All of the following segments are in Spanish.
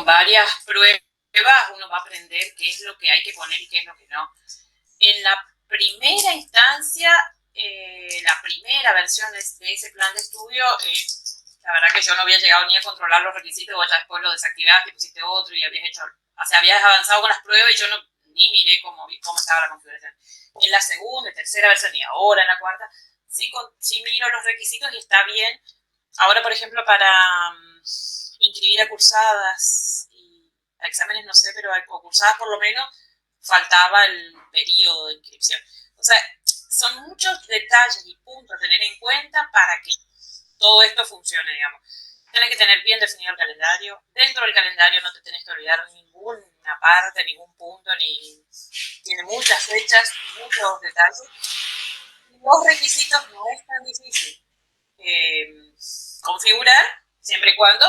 con varias pruebas uno va a aprender qué es lo que hay que poner y qué es lo que no. En la primera instancia, la primera versión de ese plan de estudio, la verdad que yo no había llegado ni a controlar los requisitos, vos ya después lo desactivaste y pusiste otro y habías hecho, o sea, habías avanzado con las pruebas y yo ni miré cómo estaba la configuración. En la segunda y tercera versión y ahora en la cuarta, sí miro los requisitos y está bien. Ahora, por ejemplo, para inscribir a cursadas y a exámenes, no sé, pero a cursadas por lo menos, faltaba el periodo de inscripción. O sea, son muchos detalles y puntos a tener en cuenta para que todo esto funcione, digamos. Tienes que tener bien definido el calendario. Dentro del calendario no te tenés que olvidar ninguna parte, ningún punto, tiene muchas fechas, muchos detalles. Los requisitos no es tan difícil configurar, siempre y cuando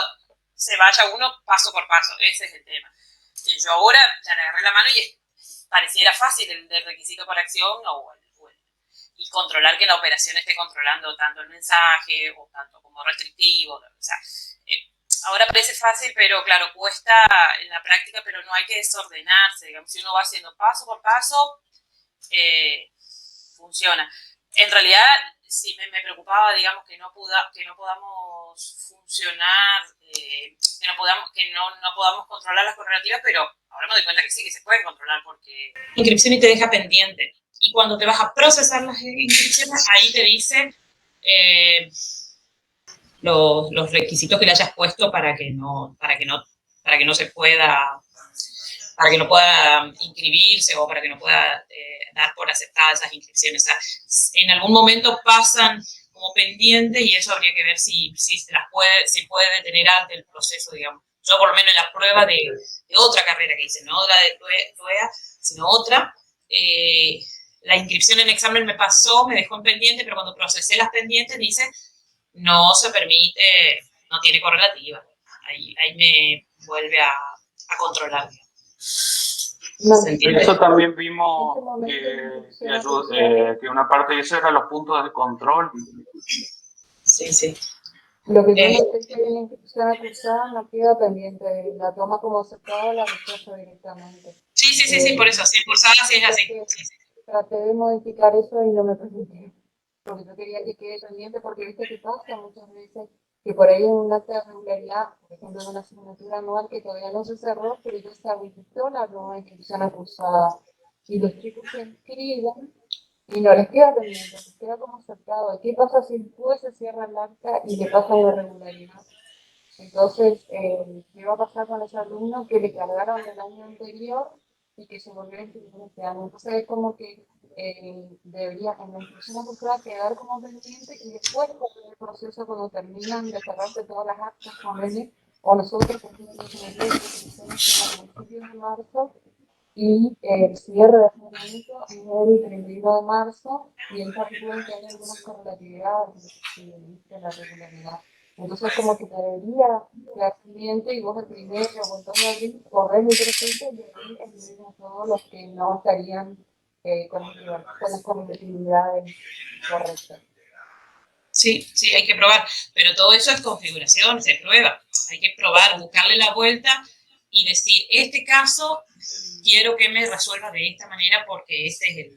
se vaya uno paso por paso. Ese es el tema. Yo ahora ya le agarré la mano y pareciera fácil el requisito por acción y controlar que la operación esté controlando tanto el mensaje o tanto como restrictivo. O sea, ahora parece fácil, pero claro, cuesta en la práctica, pero no hay que desordenarse. Digamos, si uno va haciendo paso por paso, funciona. En realidad, sí me preocupaba, digamos, que no podamos funcionar, que no podamos controlar las correlativas, pero ahora me doy cuenta que sí, que se pueden controlar porque inscripción y te deja pendiente. Y cuando te vas a procesar las inscripciones, ahí te dice los requisitos que le hayas puesto para que no se pueda, para que no pueda inscribirse o para que no pueda dar por aceptadas esas inscripciones. O sea, en algún momento pasan como pendientes y eso habría que ver si puede detener antes el proceso, digamos. Yo por lo menos en la prueba de otra carrera que hice, no la de TUEA, sino otra, la inscripción en examen me pasó, me dejó en pendiente, pero cuando procesé las pendientes dice no se permite, no tiene correlativa. Ahí me vuelve a controlar. Eso también vimos que una parte de eso era los puntos de control. Sí. Lo que yo noté es que en la inscripción acusada no queda pendiente, la toma como aceptada o la rechaza directamente. Sí, por eso, si cursada sí es así. Traté de modificar eso y no me permití, porque yo quería que quede pendiente, porque viste que pasa muchas veces que por ahí en una acta de regularidad, por ejemplo, en una asignatura anual que todavía no se cerró, pero ya se registró la nueva inscripción acusada y los chicos se inscriben y no les queda pendiente, les queda como aceptado. ¿Qué pasa si después se cierra el acta y le pasa una irregularidad? Entonces, ¿qué va a pasar con ese alumno que le cargaron el año anterior y que se volvió a inscribir este año? Entonces, es como que debería en la inscripción acusada quedar como pendiente y después con el proceso, cuando terminan de cerrarse todas las actas con él, o nosotros, por ejemplo, en el a principios de marzo, y el cierre de fundamento es el 31 de marzo, y en particular que hay algunas correlatividades de la regularidad. Entonces, como que te debería quedar cliente y vos el primero o el 2 de abril corres el presente y ahí escribimos a todos los que no estarían con las compatibilidades correctas. Sí, hay que probar, pero todo eso es configuración, se prueba. Hay que probar, buscarle la vuelta y decir, este caso quiero que me resuelva de esta manera porque ese es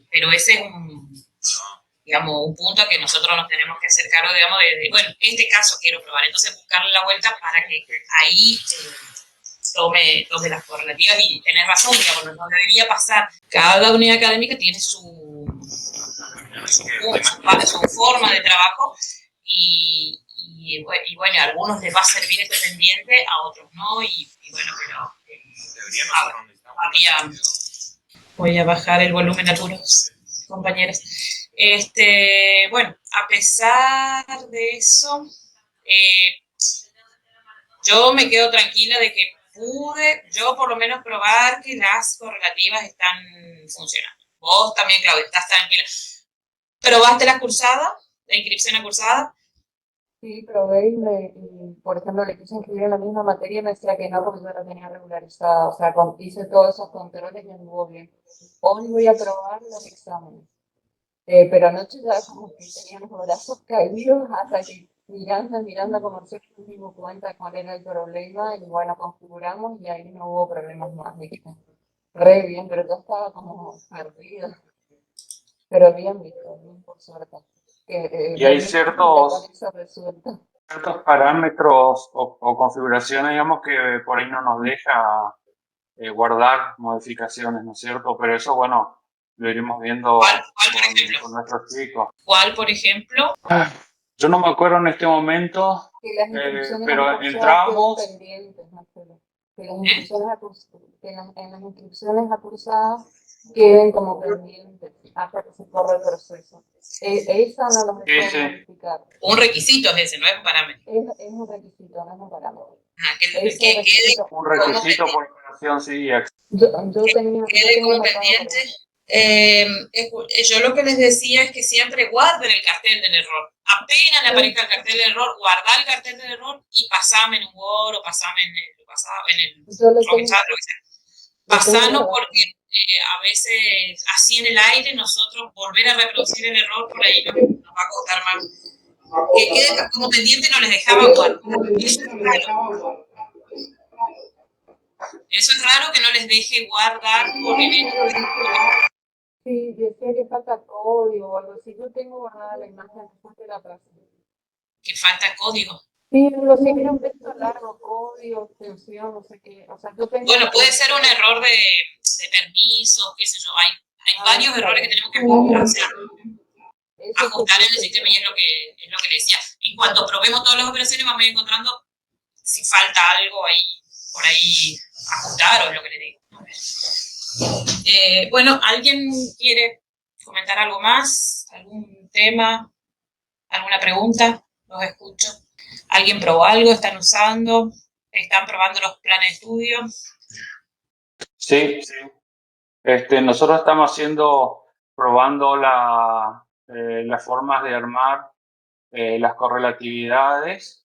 un punto a que nosotros nos tenemos que hacer cargo, digamos, bueno, este caso quiero probar, entonces buscarle la vuelta para que ahí tome las correlativas y tener razón, digamos, no debería pasar. Cada unidad académica tiene su forma de trabajo y bueno, a algunos les va a servir este pendiente, a otros no, y bueno, pero voy a bajar el volumen a algunos compañeros. Bueno, a pesar de eso, yo me quedo tranquila de que pude, yo por lo menos probar que las correlativas están funcionando. Vos también, Claudia, estás tranquila. ¿Probaste la cursada, la inscripción a cursada? Sí, probé y, por ejemplo, le quise inscribir en la misma materia y me decía que no, porque yo la tenía regularizada. O sea, hice todos esos controles y anduvo bien. Hoy voy a probar los exámenes. Pero anoche ya como que tenía los brazos caídos hasta que mirando como si nos dimos cuenta cuál era el problema y bueno, configuramos y ahí no hubo problemas más, ¿viste? Re bien, pero yo estaba como perdida, pero bien visto, bien por suerte. Y hay Buenísimo ya con ciertos, eso resuelto. ciertos parámetros o configuraciones, digamos, que por ahí no nos deja guardar modificaciones, ¿no es cierto? Pero eso, bueno, lo iremos ¿Cuál, viendo cuál por ejemplo? con nuestros chicos. ¿Cuál, por ejemplo? Ah, yo no me acuerdo en este momento, Que las instrucciones a pero cursar queden entramos, pendientes, Marcelo. Que las ¿Eh? instrucciones en las instrucciones a cursar queden como pendientes hasta que se corra el proceso. Esa no los dejó ese, modificar. Un requisito es ese, no es un parámetro. Es un requisito, no es un parámetro. Que Ese quede requisito. un como requisito por instalación, sí, Yo quede tenía como anotado por pendiente. eso. Yo lo que les decía es que siempre guarden el cartel del error. Apenas le aparezca el cartel del error, guardar el cartel del error y pasame en un Word o pasame en el Yo lo Rocket tengo, lo que sea. lo tengo Pasarlo guardado. porque a veces así en el aire nosotros volver a reproducir el error por ahí nos va a costar más. Que quede como pendiente no les dejaba guardar. Eso es raro que no les deje guardar por eventos. Sí, decía que falta código o algo así. Yo tengo guardada la imagen después de la clase. Que falta código. Sí, lo sé que era un texto largo, código, extensión, no sé qué. O sea, yo tengo Bueno, la puede clase. ser un error de permisos, qué sé yo. Hay varios errores que tenemos que Eso ajustar en el supuse sistema yo. y es lo que le decía. En cuanto probemos todas las operaciones, vamos a ir encontrando si falta algo ahí, por ahí ajustar o es lo que le digo. Bueno, ¿alguien quiere comentar algo más? ¿Algún tema? ¿Alguna pregunta? Los escucho. ¿Alguien probó algo? ¿Están usando? ¿Están probando los planes de estudio? sí, sí. Nosotros estamos probando las formas de armar las correlatividades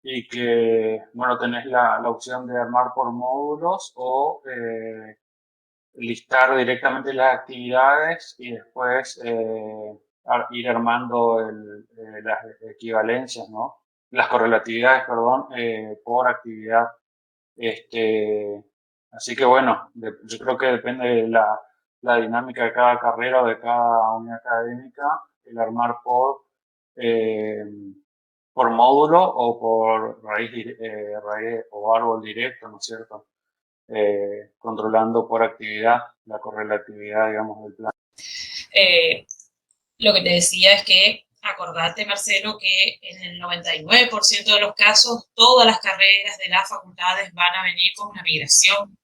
y que, bueno, tenés la opción de armar por módulos o listar directamente las actividades y después ir armando las equivalencias, ¿no? Las correlatividades, perdón, por actividad. Este, así que bueno, yo creo que depende de la dinámica de cada carrera o de cada unidad académica, el armar eh, por módulo o por raíz o árbol directo, ¿no es cierto? Controlando por actividad la correlatividad, digamos, del plan. Lo que te decía es que acordate, Marcelo, que en el 99% de los casos todas las carreras de las facultades van a venir con una migración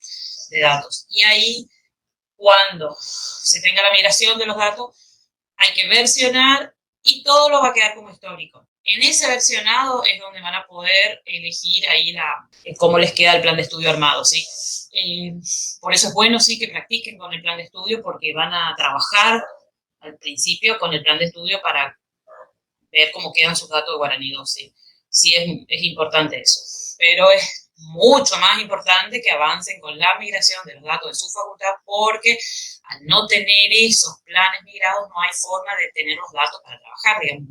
de datos. Y ahí, cuando se tenga la migración de los datos, hay que versionar y todo lo va a quedar como histórico. En ese versionado es donde van a poder elegir ahí cómo les queda el plan de estudio armado, ¿sí? Por eso es bueno, sí, que practiquen con el plan de estudio porque van a trabajar al principio con el plan de estudio para ver cómo quedan sus datos de Guaraní 2, ¿sí? Sí es importante eso. Pero es mucho más importante que avancen con la migración de los datos de su facultad porque al no tener esos planes migrados no hay forma de tener los datos para trabajar, digamos.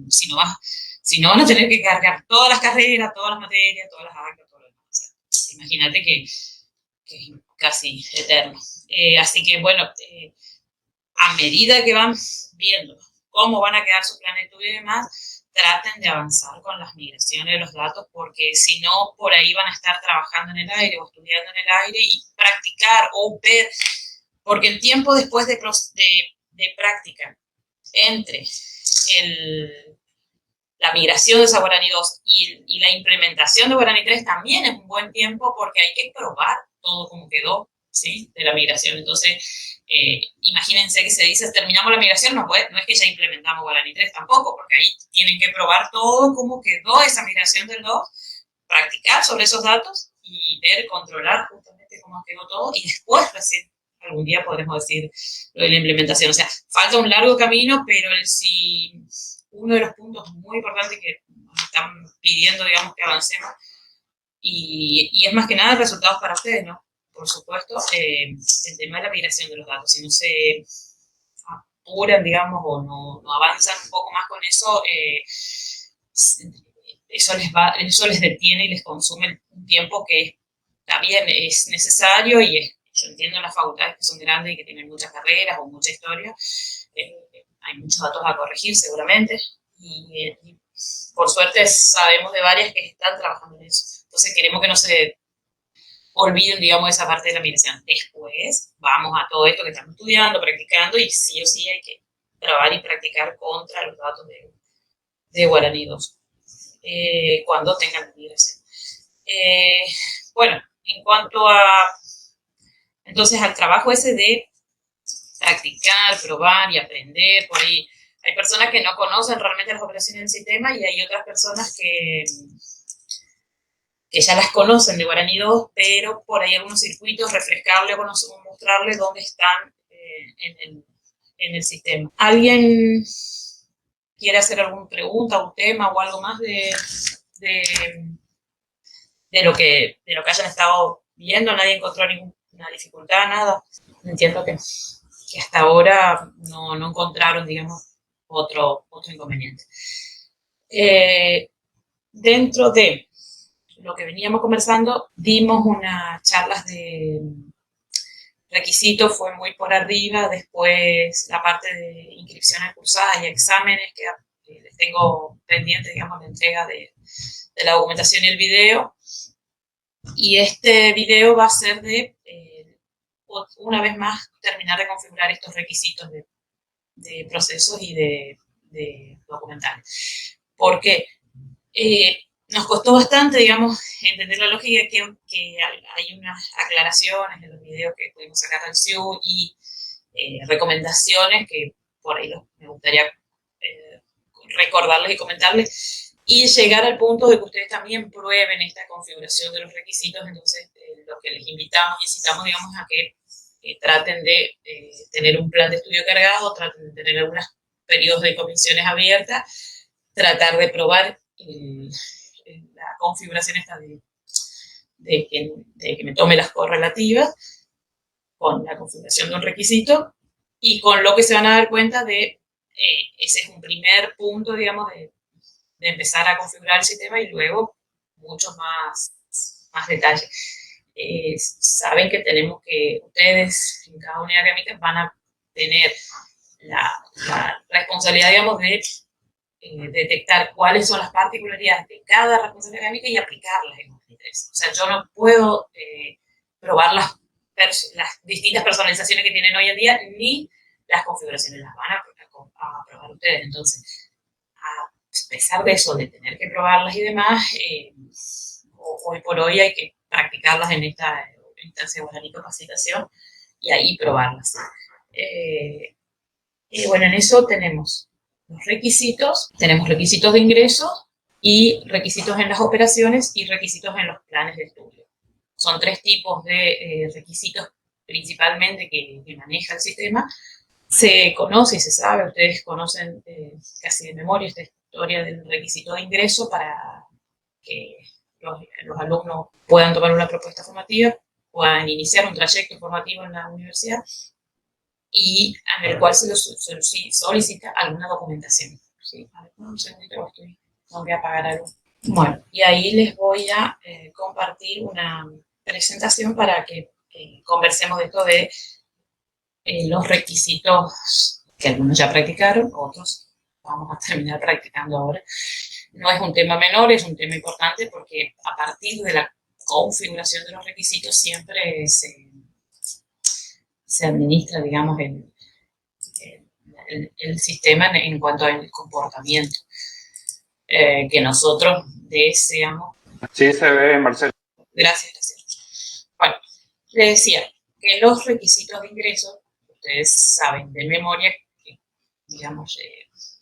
Si no van a tener que cargar todas las carreras, todas las materias, todas las actas, todo lo demás. O sea, imagínate que es casi eterno. Así que bueno, a medida que van viendo cómo van a quedar sus planes de estudio y demás, traten de avanzar con las migraciones de los datos, porque si no, por ahí van a estar trabajando en el aire o estudiando en el aire y practicar o ver, porque el tiempo después de práctica entre la migración de esa Guaraní 2 y la implementación de Guaraní 3 también es un buen tiempo porque hay que probar todo como quedó, ¿sí? De la migración. Entonces, imagínense que se dice, terminamos la migración, no es que ya implementamos Guaraní 3 tampoco, porque ahí tienen que probar todo cómo quedó esa migración del 2, practicar sobre esos datos y ver, controlar justamente cómo quedó todo y después recién algún día podremos decir lo de la implementación. O sea, falta un largo camino, pero si uno de los puntos muy importantes que nos están pidiendo, digamos, que avancemos, y es más que nada resultados para ustedes, ¿no? Por supuesto, el tema de la migración de los datos. Si no se apuran, digamos, o no avanzan un poco más con eso, eso les detiene y les consume un tiempo que también es necesario yo entiendo las facultades que son grandes y que tienen muchas carreras o mucha historia, hay muchos datos a corregir seguramente y por suerte sabemos de varias que están trabajando en eso. Entonces queremos que no se olviden, digamos, esa parte de la migración. Después vamos a todo esto que estamos estudiando, practicando y sí o sí hay que probar y practicar contra los datos de Guaraní 2 cuando tengan la migración. Bueno, en cuanto a entonces al trabajo ese de practicar, probar y aprender, por ahí hay personas que no conocen realmente las operaciones del sistema y hay otras personas que ya las conocen de Guaraní 2, pero por ahí algunos circuitos, refrescarle o mostrarle dónde están en el sistema. ¿Alguien quiere hacer alguna pregunta, un tema o algo más de lo que hayan estado viendo? ¿Nadie encontró ninguna dificultad, nada? Entiendo que hasta ahora no encontraron, digamos, otro inconveniente. Dentro de lo que veníamos conversando, dimos unas charlas de requisitos, fue muy por arriba, después la parte de inscripciones cursadas y exámenes, que les tengo pendiente, digamos, la entrega de la documentación y el video. Y este video va a ser de, una vez más, terminar de configurar estos requisitos de procesos y de documentales. Porque nos costó bastante, digamos, entender la lógica, que hay unas aclaraciones en los videos que pudimos sacar al SIU y recomendaciones que por ahí me gustaría recordarles y comentarles, y llegar al punto de que ustedes también prueben esta configuración de los requisitos. Entonces, lo que les incitamos, digamos, a que traten de tener un plan de estudio cargado, traten de tener algunos periodos de comisiones abiertas, tratar de probar la configuración esta de que me tome las correlativas con la configuración de un requisito, y con lo que se van a dar cuenta de ese es un primer punto, digamos, de empezar a configurar el sistema, y luego muchos más detalles. Saben que ustedes en cada unidad académica van a tener la responsabilidad, digamos, de detectar cuáles son las particularidades de cada responsabilidad académica y aplicarlas en Guaraní 3. O sea, yo no puedo probar las distintas personalizaciones que tienen hoy en día, ni las configuraciones las van a probar ustedes. Entonces, a pesar de eso, de tener que probarlas y demás, hoy por hoy hay que practicarlas en esta instancia de Guaraní Capacitación y ahí probarlas. Bueno, en eso tenemos los requisitos, tenemos requisitos de ingreso y requisitos en las operaciones y requisitos en los planes de estudio. Son tres tipos de requisitos principalmente que maneja el sistema. Se conoce y se sabe, ustedes conocen casi de memoria esta historia del requisito de ingreso para que los alumnos puedan tomar una propuesta formativa, puedan iniciar un trayecto formativo en la universidad y en el cual se solicita alguna documentación. ¿Sí? A ver, un segundito, voy a apagar algo. Bueno, y ahí les voy a compartir una presentación para que conversemos de esto de los requisitos que algunos ya practicaron, otros vamos a terminar practicando ahora. No es un tema menor, es un tema importante porque a partir de la configuración de los requisitos siempre se administra, digamos, el sistema en cuanto al comportamiento que nosotros deseamos. Sí, se ve, Marcelo. Gracias. Bueno, les decía que los requisitos de ingreso, ustedes saben de memoria que, digamos,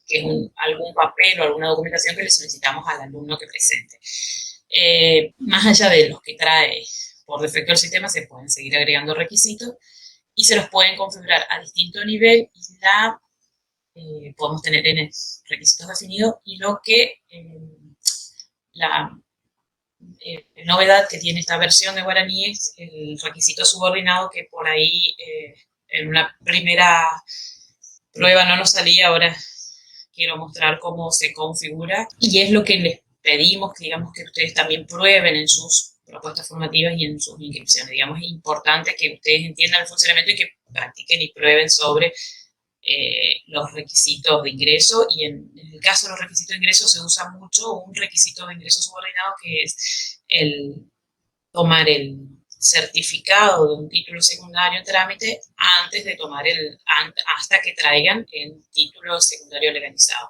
que es algún papel o alguna documentación que le solicitamos al alumno que presente. Más allá de los que trae por defecto el sistema, se pueden seguir agregando requisitos y se los pueden configurar a distinto nivel y podemos tener en requisitos definidos, y lo que la novedad que tiene esta versión de Guaraní es el requisito subordinado, que por ahí en una primera prueba no nos salía. Ahora quiero mostrar cómo se configura y es lo que les pedimos que, digamos, que ustedes también prueben en sus propuestas formativas y en sus inscripciones. Digamos, es importante que ustedes entiendan el funcionamiento y que practiquen y prueben sobre los requisitos de ingreso, y en el caso de los requisitos de ingreso se usa mucho un requisito de ingreso subordinado, que es el tomar el certificado de un título secundario en trámite antes de tomar hasta que traigan el título secundario legalizado.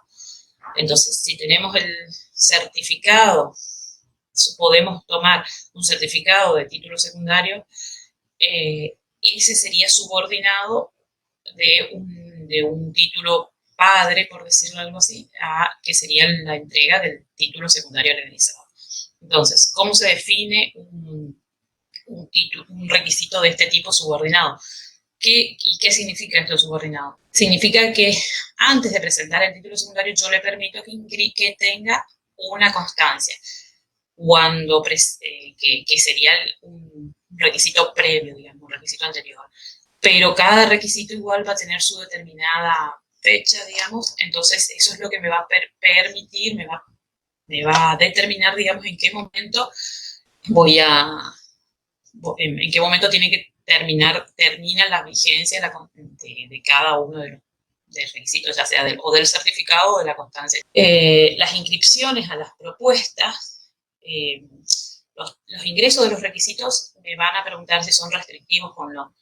Entonces, si tenemos el certificado, podemos tomar un certificado de título secundario, ese sería subordinado de un título padre, por decirlo algo así, que sería la entrega del título secundario legalizado. Entonces, ¿cómo se define un requisito de este tipo subordinado? ¿Y qué significa esto subordinado? Significa que antes de presentar el título secundario yo le permito que tenga una constancia, que sería un requisito previo, digamos, un requisito anterior. Pero cada requisito igual va a tener su determinada fecha, digamos, entonces eso es lo que me va a permitir, me va a determinar, digamos, en qué momento en qué momento termina la vigencia de cada uno de los requisitos, ya sea del certificado o de la constancia. Las inscripciones a las propuestas, los ingresos de los requisitos me van a preguntar si son restrictivos o no.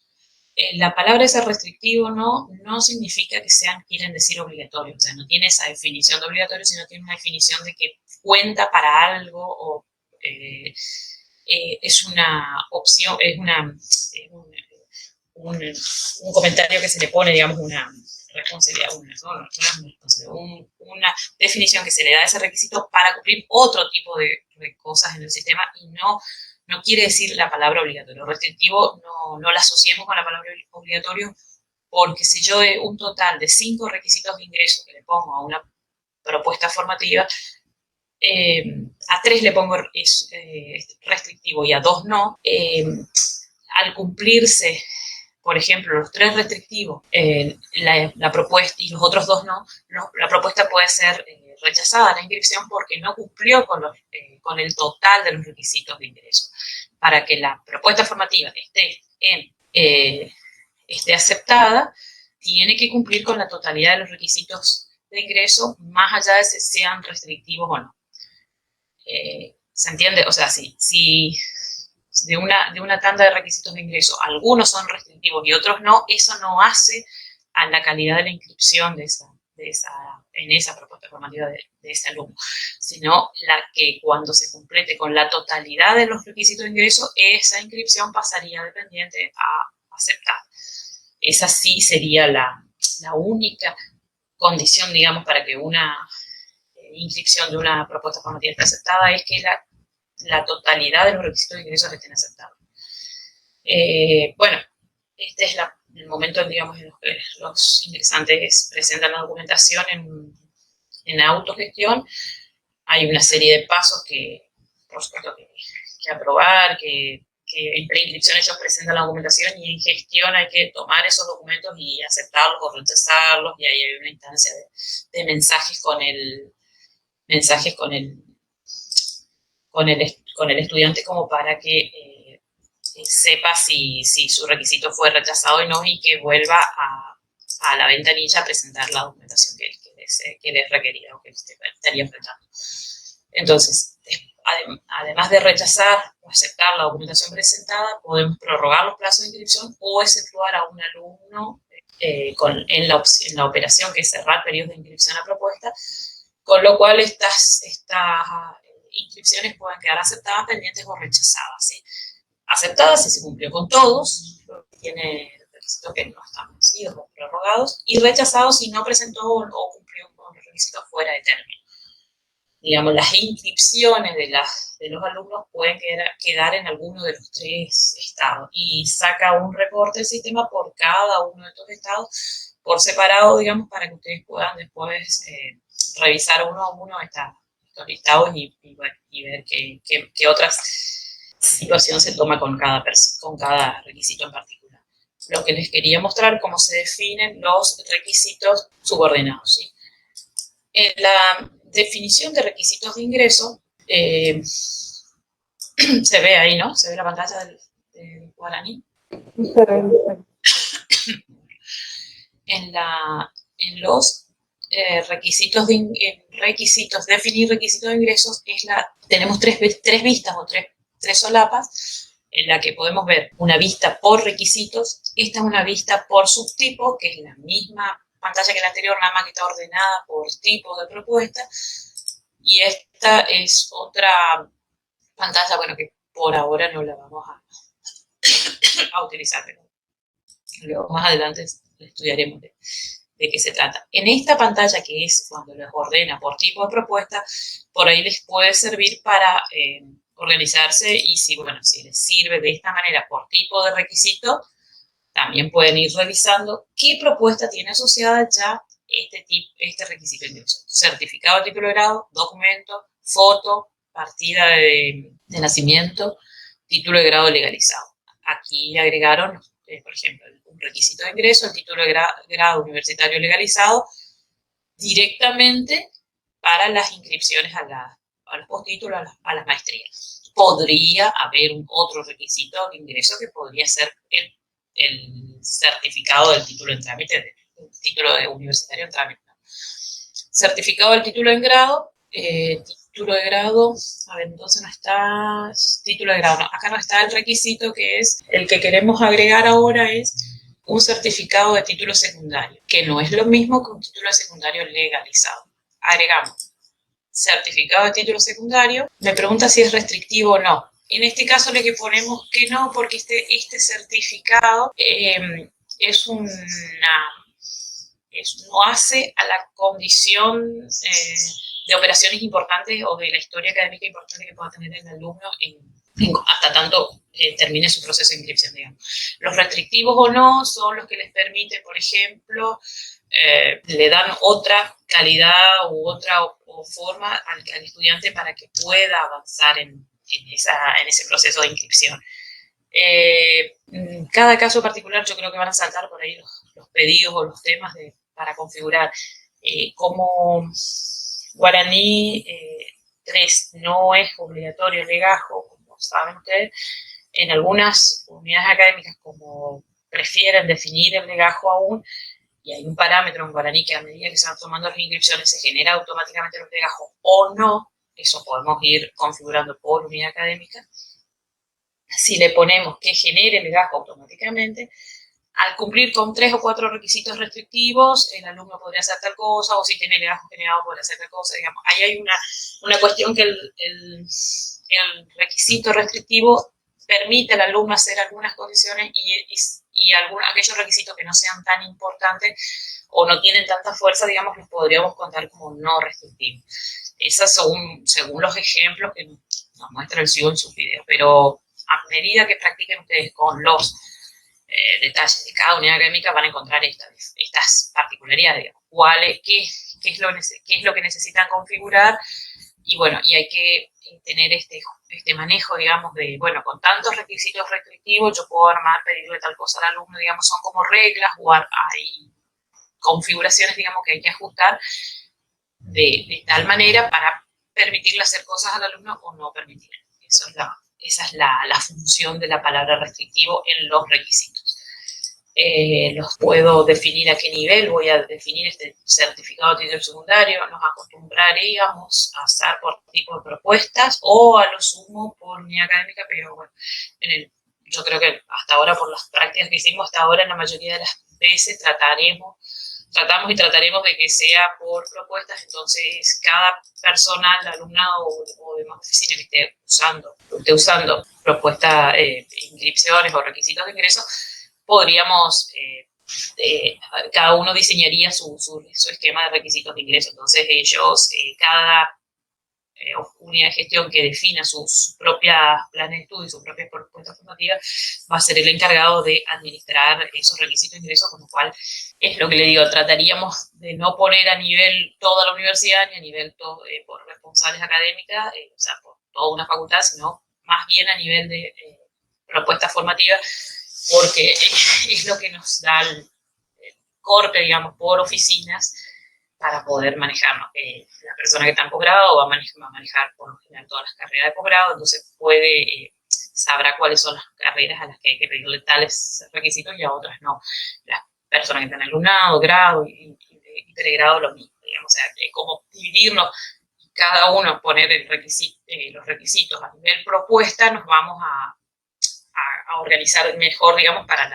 La palabra ser restrictivo no significa que quieren decir obligatorio, o sea, no tiene esa definición de obligatorio, sino tiene una definición de que cuenta para algo o es una opción, es un comentario que se le pone, digamos, una responsabilidad, una definición que se le da a ese requisito para cumplir otro tipo de cosas en el sistema, y no quiere decir la palabra obligatorio. Restrictivo no la asociemos con la palabra obligatorio, porque si yo de un total de 5 requisitos de ingreso que le pongo a una propuesta formativa, a 3 le pongo restrictivo y a 2 no, al cumplirse, por ejemplo, los 3 restrictivos, la propuesta, y los otros 2 no, la propuesta puede ser rechazada la inscripción porque no cumplió con el total de los requisitos de ingreso. Para que la propuesta formativa esté aceptada, tiene que cumplir con la totalidad de los requisitos de ingreso, más allá de si sean restrictivos o no. ¿Se entiende? O sea, si de una tanda de requisitos de ingreso algunos son restrictivos y otros no, eso no hace a la calidad de la inscripción en esa propuesta formativa de ese alumno, sino que cuando se complete con la totalidad de los requisitos de ingreso, esa inscripción pasaría de pendiente a aceptar. Esa sí sería la única condición, digamos, para que una inscripción de una propuesta formativa esté aceptada, es que la totalidad de los requisitos de ingresos estén aceptados. Bueno, este es el momento, digamos, en los que los ingresantes presentan la documentación en autogestión. Hay una serie de pasos que, por supuesto, que aprobar, que en preinscripción ellos presentan la documentación, y en gestión hay que tomar esos documentos y aceptarlos o rechazarlos, y ahí hay una instancia de mensajes con el estudiante, como para que sepa si su requisito fue rechazado o no, y que vuelva a la ventanilla a presentar la documentación que les requería o que estaría enfrentando. Entonces, además de rechazar o aceptar la documentación presentada, podemos prorrogar los plazos de inscripción o exceptuar a un alumno en la operación que es cerrar periodos de inscripción a propuesta, con lo cual estas inscripciones pueden quedar aceptadas, pendientes o rechazadas, ¿sí? Aceptadas si se cumplió con todos, tiene requisitos que no están vencidos o prorrogados, y rechazados si no presentó o cumplió con los requisitos fuera de término. Digamos, las inscripciones de los alumnos pueden quedar en alguno de los 3 estados, y saca un reporte del sistema por cada uno de estos estados por separado, digamos, para que ustedes puedan después revisar uno a uno estos listados y ver qué otras situación se toma con cada requisito en particular. Lo que les quería mostrar, cómo se definen los requisitos subordinados, ¿sí? En la definición de requisitos de ingreso, Se ve ahí, ¿no? Se ve la pantalla del Guaraní. En los requisitos, definir requisitos de ingresos, tenemos tres vistas o tres solapas, en la que podemos ver una vista por requisitos. Esta es una vista por subtipo, que es la misma pantalla que la anterior, nada más que está ordenada por tipo de propuesta. Y esta es otra pantalla, bueno, que por ahora no la vamos a utilizar, pero luego más adelante estudiaremos de qué se trata. En esta pantalla, que es cuando les ordena por tipo de propuesta, por ahí les puede servir para organizarse, y si les sirve de esta manera por tipo de requisito, también pueden ir revisando qué propuesta tiene asociada ya este requisito de ingreso. Certificado de título de grado, documento, foto, partida de nacimiento, título de grado legalizado. Aquí agregaron, por ejemplo, un requisito de ingreso, el título de grado universitario legalizado, directamente para las inscripciones a los postítulos, a las maestrías. Podría haber otro requisito de ingreso que podría ser el certificado del título en trámite, el título de universitario en trámite. Certificado del título en grado, título de grado, a ver, entonces no está título de grado, no, acá no está el requisito, que es el que queremos agregar ahora, es un certificado de título secundario, que no es lo mismo que un título secundario legalizado. Agregamos certificado de título secundario, me pregunta si es restrictivo o no. En este caso le ponemos que no, porque este certificado no hace a la condición de operaciones importantes o de la historia académica importante que pueda tener el alumno hasta tanto termine su proceso de inscripción, digamos. Los restrictivos o no son los que les permiten, por ejemplo, le dan otra calidad u otra forma al estudiante para que pueda avanzar en ese proceso de inscripción. En cada caso particular yo creo que van a saltar por ahí los pedidos o los temas para configurar. Como Guaraní 3 no es obligatorio el legajo, como saben ustedes, en algunas unidades académicas, como prefieren definir el legajo aún, y hay un parámetro en Guaraní que a medida que se van tomando las inscripciones se genera automáticamente los legajos o no, eso podemos ir configurando por unidad académica. Si le ponemos que genere el legajo automáticamente, al cumplir con 3 o 4 requisitos restrictivos, el alumno podría hacer tal cosa, o si tiene legajo generado podría hacer tal cosa, digamos. Ahí hay una cuestión que el requisito restrictivo permite al alumno hacer algunas condiciones y aquellos requisitos que no sean tan importantes o no tienen tanta fuerza, digamos, los podríamos contar como no restrictivos. Esas son según los ejemplos que nos muestra el CIO en sus videos, pero a medida que practiquen ustedes con los detalles de cada unidad académica van a encontrar estas particularidades, digamos, qué es lo que necesitan configurar, y bueno, y hay que tener este manejo, digamos, de, bueno, con tantos requisitos restrictivos yo puedo pedirle tal cosa al alumno, digamos, son como reglas, o hay configuraciones, digamos, que hay que ajustar de tal manera para permitirle hacer cosas al alumno o no permitirle. Esa es la función de la palabra restrictivo en los requisitos. Los puedo definir a qué nivel voy a definir este certificado de título secundario. Nos acostumbraríamos a hacer por tipo de propuestas o a lo sumo por unidad académica, pero bueno, yo creo que hasta ahora, por las prácticas que hicimos hasta ahora, en la mayoría de las veces tratamos y trataremos de que sea por propuestas. Entonces cada personal, alumnado o demás oficina que esté usando propuestas, inscripciones o requisitos de ingreso, podríamos, cada uno diseñaría su esquema de requisitos de ingreso. Entonces ellos, cada unidad de gestión que defina sus propias planes de estudio y sus propias propuestas formativas va a ser el encargado de administrar esos requisitos de ingreso, con lo cual es lo que le digo, trataríamos de no poner a nivel toda la universidad ni a nivel por responsables académicas, o sea, por toda una facultad, sino más bien a nivel de propuestas formativas, porque es lo que nos da el corte, digamos, por oficinas, para poder manejarnos. La persona que está en posgrado va a manejar por lo general todas las carreras de posgrado, entonces sabrá cuáles son las carreras a las que hay que pedirle tales requisitos y a otras no. Las personas que están en alumnado, grado y pregrado lo mismo, digamos, o sea, cómo dividirnos, cada uno poner los requisitos a nivel propuesta, nos vamos a organizar mejor, digamos, para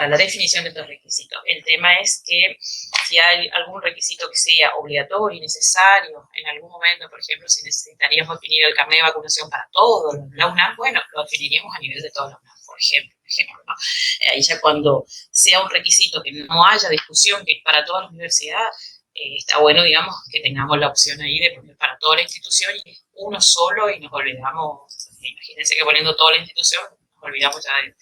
la definición de estos requisitos. El tema es que si hay algún requisito que sea obligatorio y necesario en algún momento, por ejemplo, si necesitaríamos definir el carnet de vacunación para todos la UNAM, bueno, lo definiríamos a nivel de toda la UNAM, por ejemplo, ¿no? Ahí ya cuando sea un requisito que no haya discusión, que es para toda la universidad, está bueno, digamos, que tengamos la opción ahí de poner para toda la institución y uno solo y nos olvidamos, imagínense que poniendo toda la institución, nos olvidamos ya de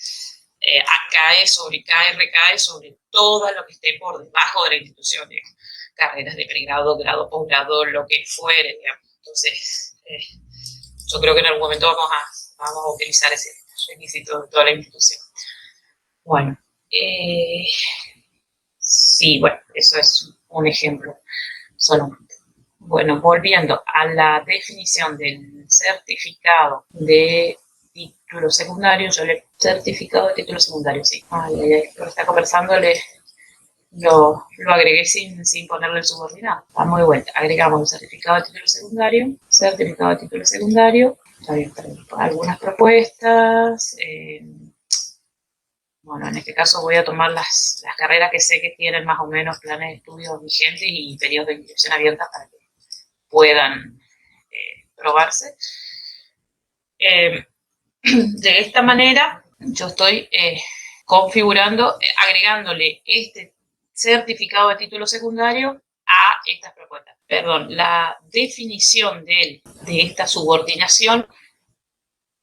cae, sobrecae, recae sobre todo lo que esté por debajo de la institución, carreras de pregrado, grado, posgrado, lo que fuere, digamos. Entonces, yo creo que en algún momento vamos a utilizar ese requisito de toda la institución. Bueno, sí, bueno, eso es un ejemplo solamente. Bueno, volviendo a la definición del certificado de título secundario, certificado de título secundario, sí. Lo está conversando, lo agregué sin ponerle el subordinado. Vamos de vuelta. Agregamos el certificado de título secundario, está bien, algunas propuestas. Bueno, en este caso voy a tomar las carreras que sé que tienen más o menos planes de estudios vigentes y periodos de inscripción abiertas para que puedan probarse. De esta manera, yo estoy configurando, agregándole este certificado de título secundario a estas propuestas. Perdón, la definición de esta subordinación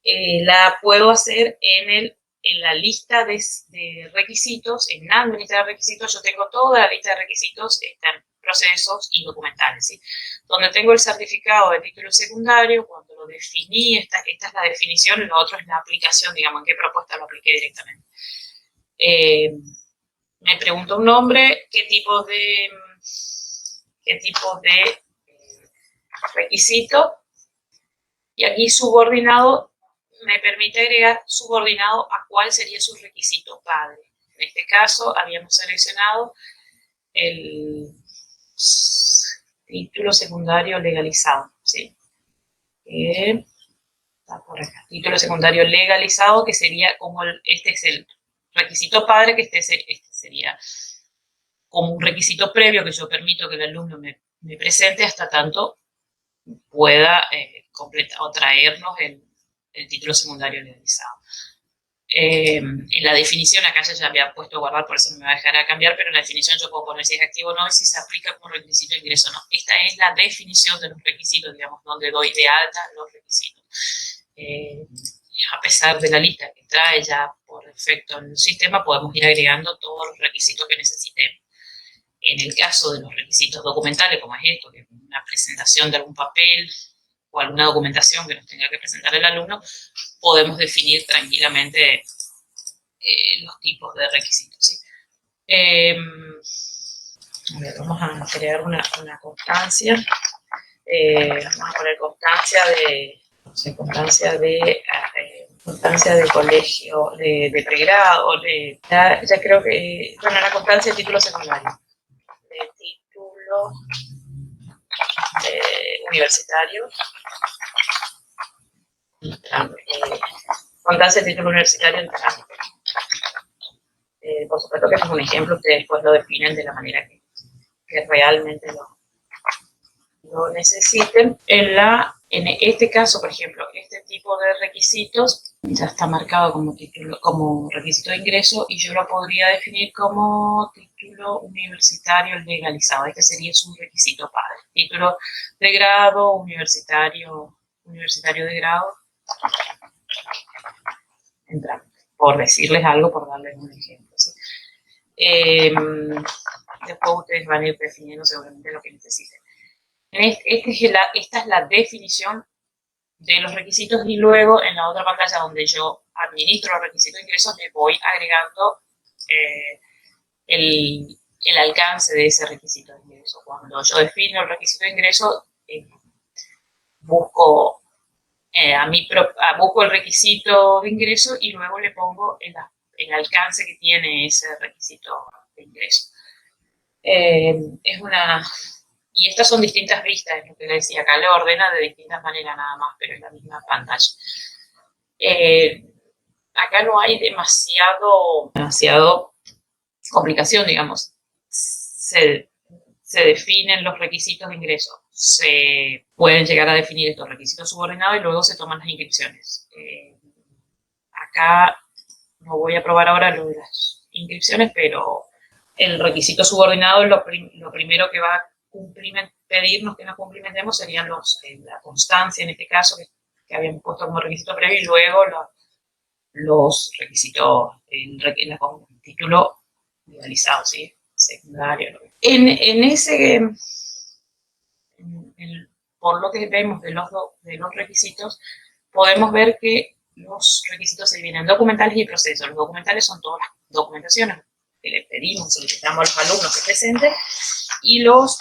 la puedo hacer en la lista de requisitos, en administrar requisitos. Yo tengo toda la lista de requisitos, están procesos y documentales, ¿sí? Donde tengo el certificado de título secundario, cuando lo definí, esta es la definición, lo otro es la aplicación, digamos, en qué propuesta lo apliqué directamente. Me pregunto un nombre, qué tipo de requisito, y aquí subordinado me permite agregar subordinado a cuál sería su requisito padre. En este caso habíamos seleccionado el título secundario legalizado, ¿sí? Está por acá. Título secundario legalizado, que sería como este es el requisito padre, que este sería como un requisito previo que yo permito que el alumno me presente hasta tanto pueda completar o traernos el título secundario legalizado. En la definición, acá ya había puesto a guardar, por eso no me va a dejar a cambiar, pero en la definición yo puedo poner si es activo o no y si se aplica como requisito de ingreso o no. Esta es la definición de los requisitos, digamos, donde doy de alta los requisitos. A pesar de la lista que trae ya por defecto en el sistema, podemos ir agregando todos los requisitos que necesitemos. En el caso de los requisitos documentales, como es esto, que es una presentación de algún papel o alguna documentación que nos tenga que presentar el alumno, podemos definir tranquilamente los tipos de requisitos, ¿sí? A ver, vamos a crear una constancia. Vamos a poner constancia de colegio, de pregrado, ya creo que, bueno, la constancia de título secundario, de título universitario, constancia de título universitario en trámite. Por supuesto que es un ejemplo, ustedes después lo definen de la manera que realmente lo necesiten. En este caso, por ejemplo, este tipo de requisitos ya está marcado como requisito de ingreso y yo lo podría definir como título universitario legalizado. Este sería su requisito padre. Título de grado, universitario de grado. Entramos, por decirles algo, por darles un ejemplo, ¿sí? Después ustedes van a ir definiendo seguramente lo que necesiten. Esta es la definición de los requisitos y luego en la otra pantalla donde yo administro los requisitos de ingresos le voy agregando el alcance de ese requisito de ingreso. Cuando yo defino el requisito de ingreso, busco busco el requisito de ingreso y luego le pongo el alcance que tiene ese requisito de ingreso. Y estas son distintas vistas, es lo que le decía acá, lo ordena de distintas maneras nada más, pero es la misma pantalla. Acá no hay demasiado complicación, digamos. Se definen los requisitos de ingreso, se pueden llegar a definir estos requisitos subordinados y luego se toman las inscripciones. Acá no voy a probar ahora lo de las inscripciones, pero el requisito subordinado, lo primero que va a pedirnos que nos cumplimentemos serían la constancia, en este caso, que habíamos puesto como requisito previo, y luego los requisitos, el título legalizado, ¿sí? Secundario. Por lo que vemos de los requisitos, podemos ver que los requisitos se dividen en documentales y procesos. Los documentales son todas las documentaciones que le pedimos, solicitamos a los alumnos que presenten, y los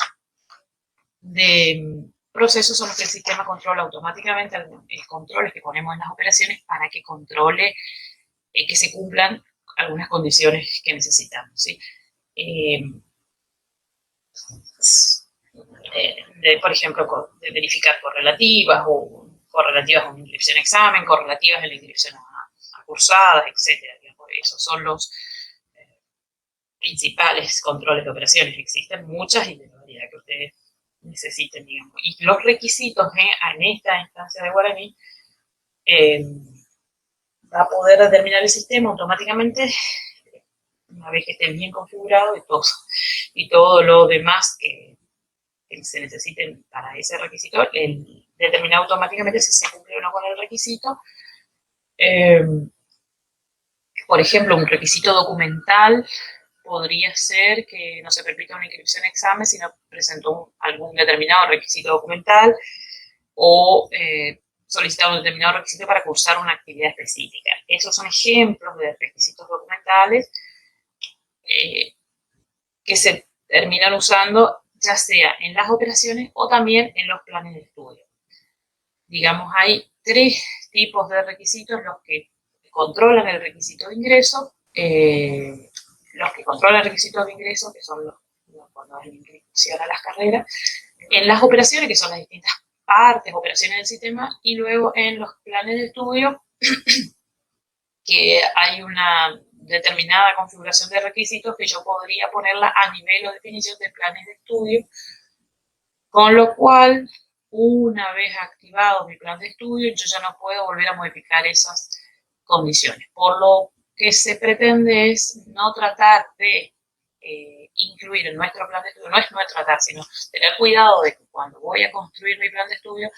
de procesos son los que el sistema controla automáticamente, controles que ponemos en las operaciones para que controle que se cumplan algunas condiciones que necesitamos, ¿sí? Por ejemplo, de verificar correlativas o correlativas a una inscripción a examen, correlativas en la inscripción a cursadas, etc. Esos son los principales controles de operaciones. Existen muchas y de la variedad que ustedes necesiten, digamos. Y los requisitos en esta instancia de Guaraní va a poder determinar el sistema automáticamente una vez que estén bien configurados y todo lo demás que se necesiten para ese requisito, determinar automáticamente si se cumple o no con el requisito. Por ejemplo, un requisito documental podría ser que no se permita una inscripción a examen si no presentó algún determinado requisito documental o solicitar un determinado requisito para cursar una actividad específica. Esos son ejemplos de requisitos documentales que se terminan usando ya sea en las operaciones o también en los planes de estudio. Digamos, hay tres tipos de requisitos: los que controlan el requisito de ingreso, los que controlan el requisito de ingreso, que son cuando hay inscripción a las carreras, en las operaciones, que son las distintas partes, operaciones del sistema, y luego en los planes de estudio, que hay una determinada configuración de requisitos que yo podría ponerla a nivel o definición de planes de estudio, con lo cual, una vez activado mi plan de estudio, yo ya no puedo volver a modificar esas condiciones. Por lo que se pretende es no tratar de incluir en nuestro plan de estudio, no es tratar, sino tener cuidado de que cuando voy a construir mi plan de estudio,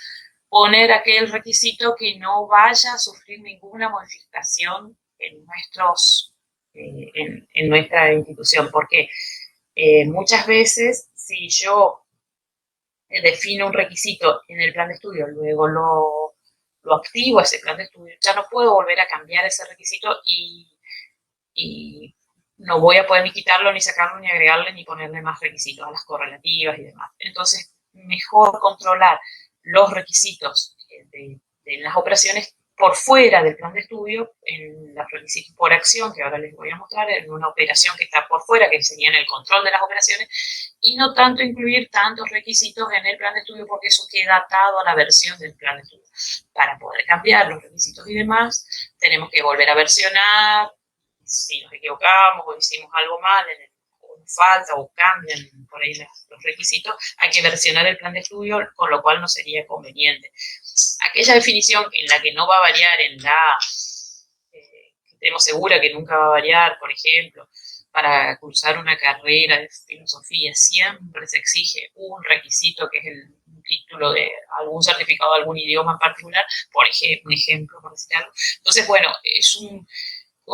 poner aquel requisito que no vaya a sufrir ninguna modificación en nuestra institución, porque muchas veces si yo defino un requisito en el plan de estudio, luego lo activo ese plan de estudio, ya no puedo volver a cambiar ese requisito y no voy a poder ni quitarlo, ni sacarlo, ni agregarle, ni ponerle más requisitos a las correlativas y demás. Entonces, mejor controlar los requisitos de las operaciones por fuera del plan de estudio, en los requisitos por acción, que ahora les voy a mostrar, en una operación que está por fuera, que sería en el control de las operaciones, y no tanto incluir tantos requisitos en el plan de estudio, porque eso queda atado a la versión del plan de estudio. Para poder cambiar los requisitos y demás, tenemos que volver a versionar. Si nos equivocamos o hicimos algo mal, o falta o cambian por ahí los requisitos, hay que versionar el plan de estudio, con lo cual no sería conveniente. Aquella definición en la que no va a variar, que tenemos segura que nunca va a variar, por ejemplo, para cursar una carrera de filosofía, siempre se exige un requisito que es el título de algún certificado de algún idioma en particular, por ejemplo, por decir algo. Entonces, bueno, es un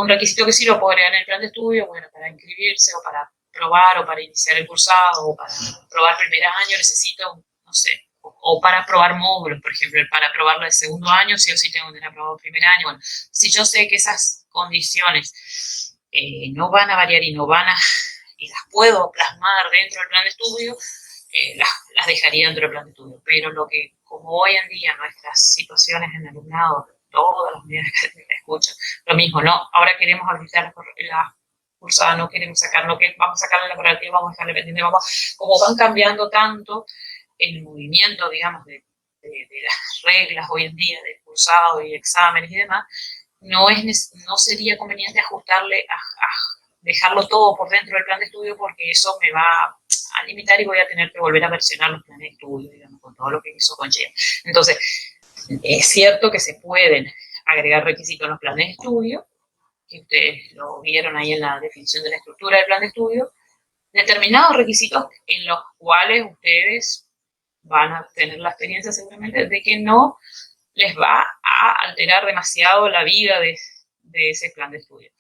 requisito que sí lo puedo agregar en el plan de estudio, bueno, para inscribirse o para probar o para iniciar el cursado o para probar primer año necesito, no sé, o para probar módulos, por ejemplo, para probarlo de segundo año, sí o sí tengo que tener aprobado primer año. Bueno, si yo sé que esas condiciones no van a variar y no van a, y las puedo plasmar dentro del plan de estudio, las dejaría dentro del plan de estudio. Pero lo que, como hoy en día nuestras situaciones en el alumnado, todas las unidades que escuchan, lo mismo, ¿no? Ahora queremos habilitar la cursada, no queremos sacar, no que vamos a sacarle la correlativa, vamos a dejarle pendiente, como van cambiando tanto el movimiento, digamos, de las reglas hoy en día de cursado y exámenes y demás, no sería conveniente ajustarle, dejarlo todo por dentro del plan de estudio, porque eso me va a limitar y voy a tener que volver a versionar los planes de estudio, digamos, con todo lo que eso conlleva. Entonces, es cierto que se pueden agregar requisitos en los planes de estudio, que ustedes lo vieron ahí en la definición de la estructura del plan de estudio, determinados requisitos en los cuales ustedes van a tener la experiencia seguramente de que no les va a alterar demasiado la vida de ese plan de estudio.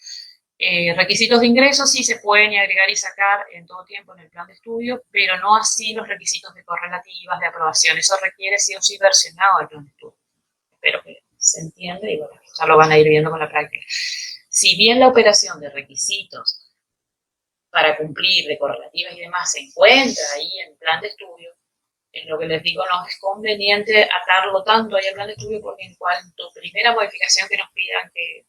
Requisitos de ingreso sí se pueden agregar y sacar en todo tiempo en el plan de estudio, pero no así los requisitos de correlativas, de aprobación. Eso requiere sí o sí versionado el plan de estudio. Espero que se entienda y bueno, ya lo van a ir viendo con la práctica. Si bien la operación de requisitos para cumplir de correlativas y demás se encuentra ahí en el plan de estudio, en lo que les digo, no es conveniente atarlo tanto ahí al plan de estudio, porque en cuanto primera modificación que nos pidan que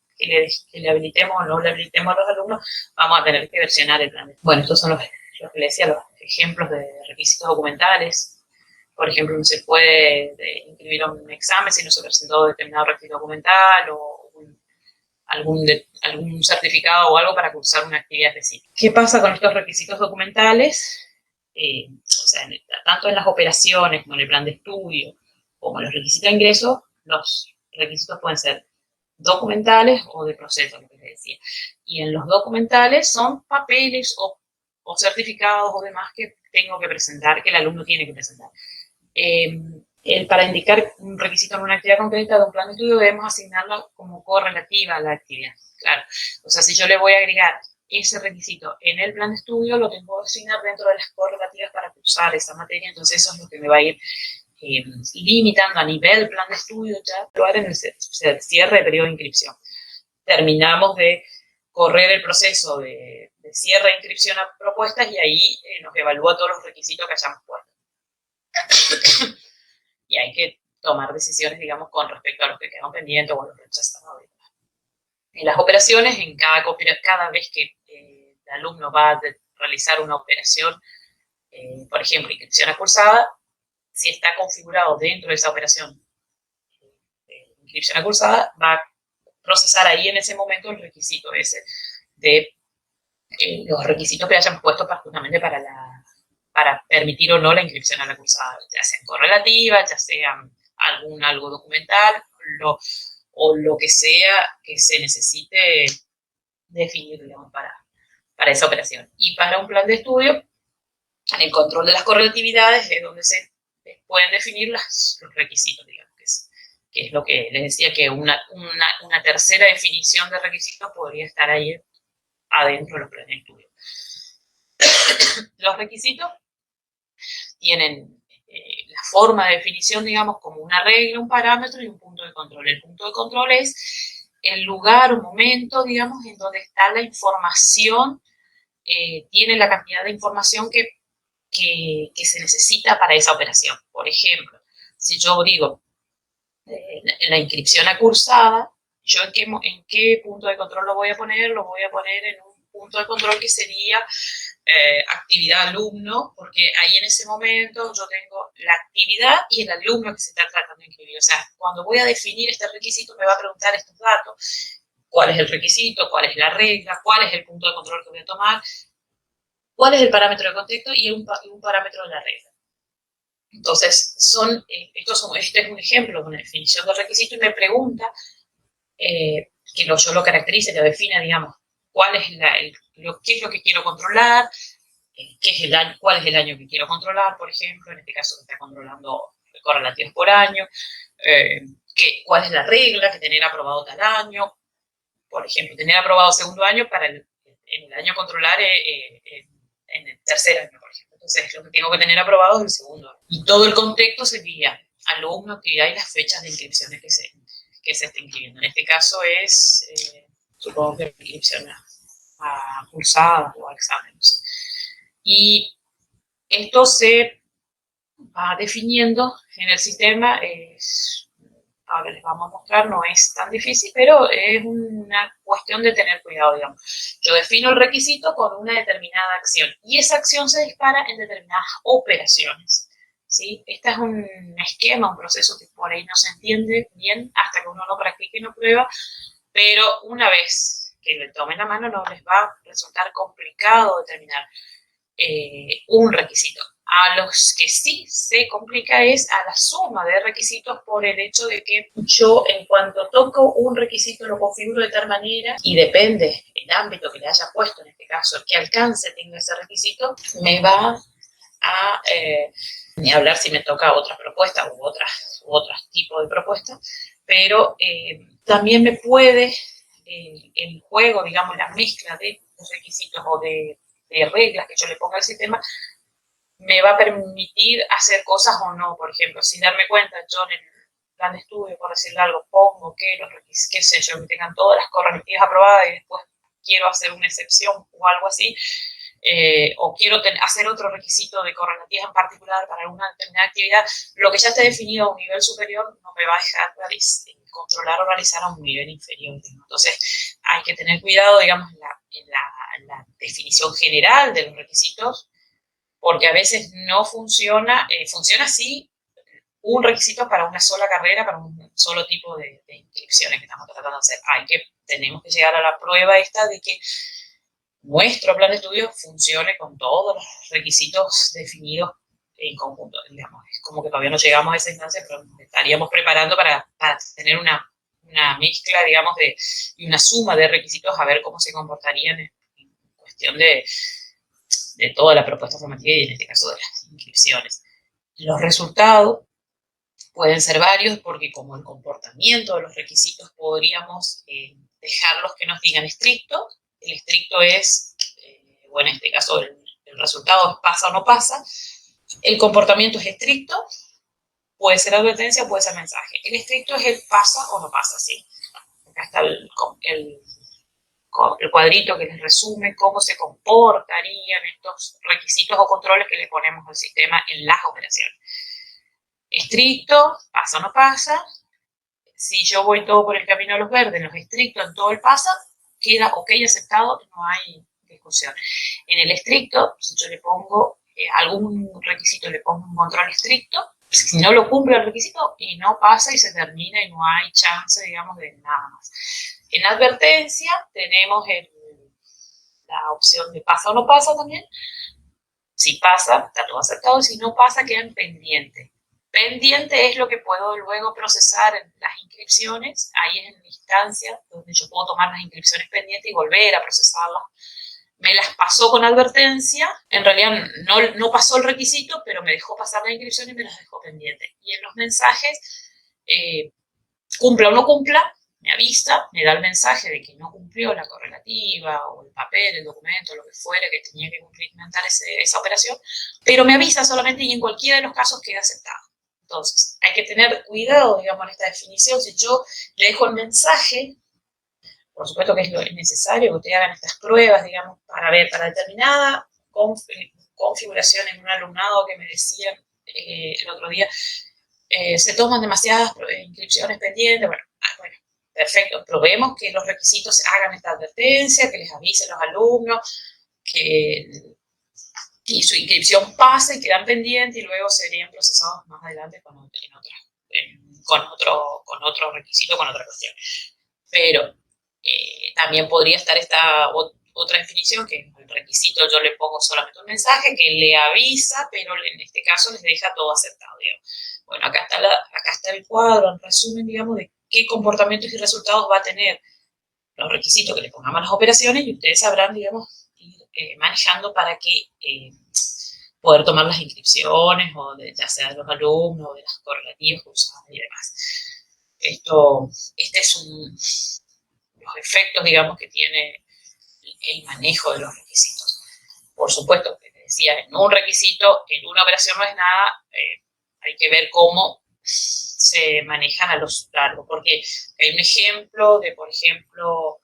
le habilitemos o no le habilitemos a los alumnos, vamos a tener que versionar el plan. Bueno, estos son los que les decía, los ejemplos de requisitos documentales. Por ejemplo, no se puede inscribir a un examen si no se presentó determinado requisito documental o algún certificado o algo para cursar una actividad específica. ¿Qué pasa con estos requisitos documentales? O sea, tanto en las operaciones como en el plan de estudio, como en los requisitos de ingreso, los requisitos pueden ser documentales o de proceso, lo que les decía. Y en los documentales son papeles o certificados o demás que tengo que presentar, que el alumno tiene que presentar. Para indicar un requisito en una actividad concreta de un plan de estudio, debemos asignarlo como correlativa a la actividad. Claro, o sea, si yo le voy a agregar ese requisito en el plan de estudio, lo tengo que asignar dentro de las correlativas para cursar esa materia. Entonces eso es lo que me va a ir limitando a nivel plan de estudio ya en el cierre de periodo de inscripción. Terminamos de correr el proceso de cierre de inscripción a propuestas y ahí nos evalúa todos los requisitos que hayamos puesto. Y hay que tomar decisiones, digamos, con respecto a los que quedan pendientes o a los rechazados. En las operaciones, cada vez que el alumno va a realizar una operación, por ejemplo, inscripción cursada, si está configurado dentro de esa operación de inscripción cursada, va a procesar ahí en ese momento el requisito ese de los requisitos que hayamos puesto justamente para permitir o no la inscripción a la cursada, ya sean correlativas, ya sean algo documental, o lo que sea que se necesite definir, digamos, para esa operación. Y para un plan de estudio, en el control de las correlatividades es donde se pueden definir los requisitos, digamos, que es lo que les decía, que una tercera definición de requisitos podría estar ahí adentro de los planes de estudio. Los requisitos tienen la forma de definición, digamos, como una regla, un parámetro y un punto de control. El punto de control es el lugar o momento, digamos, en donde está la información, tiene la cantidad de información que se necesita para esa operación. Por ejemplo, si yo digo la inscripción cursada, ¿yo en qué punto de control lo voy a poner? Lo voy a poner en un punto de control que sería actividad alumno, porque ahí en ese momento yo tengo la actividad y el alumno que se está tratando de inscribir. O sea, cuando voy a definir este requisito me va a preguntar estos datos: cuál es el requisito, cuál es la regla, cuál es el punto de control que voy a tomar, cuál es el parámetro de contexto y un parámetro de la regla. Entonces, este es un ejemplo de una definición del requisito y me pregunta que yo lo caracterice, lo defina, digamos, qué es lo que quiero controlar, cuál es el año que quiero controlar, por ejemplo, en este caso se está controlando correlativos por año, cuál es la regla, que tener aprobado tal año, por ejemplo, tener aprobado segundo año para en el año controlar en el tercer año, por ejemplo. Entonces, lo que tengo que tener aprobado es el segundo año. Y todo el contexto sería alumno, actividad y las fechas de inscripciones que se esté inscribiendo. En este caso es, supongo que inscripción cursadas o a exámenes. No sé. Y esto se va definiendo en el sistema. Ahora les vamos a mostrar, no es tan difícil, pero es una cuestión de tener cuidado, digamos. Yo defino el requisito con una determinada acción y esa acción se dispara en determinadas operaciones, ¿sí? Este es un esquema, un proceso que por ahí no se entiende bien hasta que uno lo practique y lo prueba, pero una vez que le tomen la mano no les va a resultar complicado determinar un requisito. A los que sí se complica es a la suma de requisitos por el hecho de que yo en cuanto toco un requisito lo configuro de tal manera y depende el ámbito que le haya puesto, en este caso, qué alcance tenga ese requisito, me va a ni hablar si me toca otra propuesta u otros tipos de propuestas, pero también me puede el juego, digamos, la mezcla de requisitos o de reglas que yo le ponga al sistema me va a permitir hacer cosas o no. Por ejemplo, sin darme cuenta, yo en el plan de estudio, por decirle algo, pongo que los requisitos, qué sé yo, que tengan todas las correlativas aprobadas y después quiero hacer una excepción o algo así, o quiero hacer otro requisito de correlativas en particular para una determinada actividad, lo que ya esté definido a un nivel superior no me va a dejar controlar o realizar a un nivel inferior. Entonces, hay que tener cuidado, digamos, en la definición general de los requisitos, porque a veces no funciona, funciona así un requisito para una sola carrera, para un solo tipo de inscripciones que estamos tratando de hacer. Tenemos que llegar a la prueba esta de que nuestro plan de estudio funcione con todos los requisitos definidos en conjunto. Digamos, es como que todavía no llegamos a esa instancia, pero estaríamos preparando para tener una mezcla, digamos, y una suma de requisitos a ver cómo se comportarían en cuestión de toda la propuesta formativa y en este caso de las inscripciones. Los resultados pueden ser varios porque como el comportamiento de los requisitos podríamos dejarlos que nos digan estrictos. El estricto es, o en este caso el resultado es pasa o no pasa. El comportamiento es estricto, puede ser advertencia, puede ser mensaje. El estricto es el pasa o no pasa, ¿sí? Acá está el cuadrito que les resume cómo se comportarían estos requisitos o controles que le ponemos al sistema en las operaciones. Estricto, pasa o no pasa. Si yo voy todo por el camino de los verdes, en los estrictos, en todo el pasa, queda ok, aceptado, no hay discusión. En el estricto, si yo le pongo algún requisito, le pongo un control estricto, si no lo cumple el requisito y no pasa y se termina y no hay chance, digamos, de nada más. En advertencia tenemos la opción de pasa o no pasa también. Si pasa, está todo aceptado. Si no pasa, quedan pendientes. Pendiente es lo que puedo luego procesar en las inscripciones. Ahí es en la instancia donde yo puedo tomar las inscripciones pendientes y volver a procesarlas. Me las pasó con advertencia. En realidad no pasó el requisito, pero me dejó pasar la inscripción y me las dejó pendientes. Y en los mensajes, cumpla o no cumpla, me avisa, me da el mensaje de que no cumplió la correlativa o el papel, el documento, lo que fuera que tenía que cumplimentar esa operación, pero me avisa solamente y en cualquiera de los casos queda aceptado. Entonces, hay que tener cuidado, digamos, en esta definición. Si yo le dejo el mensaje, por supuesto que es necesario que ustedes hagan estas pruebas, digamos, para ver, para determinada configuración en un alumnado que me decían el otro día, se toman demasiadas inscripciones pendientes. Bueno, perfecto. Probemos que los requisitos hagan esta advertencia, que les avisen los alumnos, que su inscripción pase y quedan pendientes y luego serían procesados más adelante con otro requisito, con otra cuestión. Pero también podría estar esta otra definición, que el requisito yo le pongo solamente un mensaje que le avisa, pero en este caso les deja todo aceptado, digamos. Bueno, acá está el cuadro, en resumen, digamos, de qué comportamientos y resultados va a tener los requisitos que le pongamos a las operaciones y ustedes sabrán, digamos, ir manejando para que poder tomar las inscripciones, o ya sea de los alumnos, o de las correlativas cursadas y demás. Este es los efectos, digamos, que tiene el manejo de los requisitos. Por supuesto, que te decía, en un requisito, en una operación no es nada, hay que ver cómo se manejan a los largos, porque hay un ejemplo de, por ejemplo,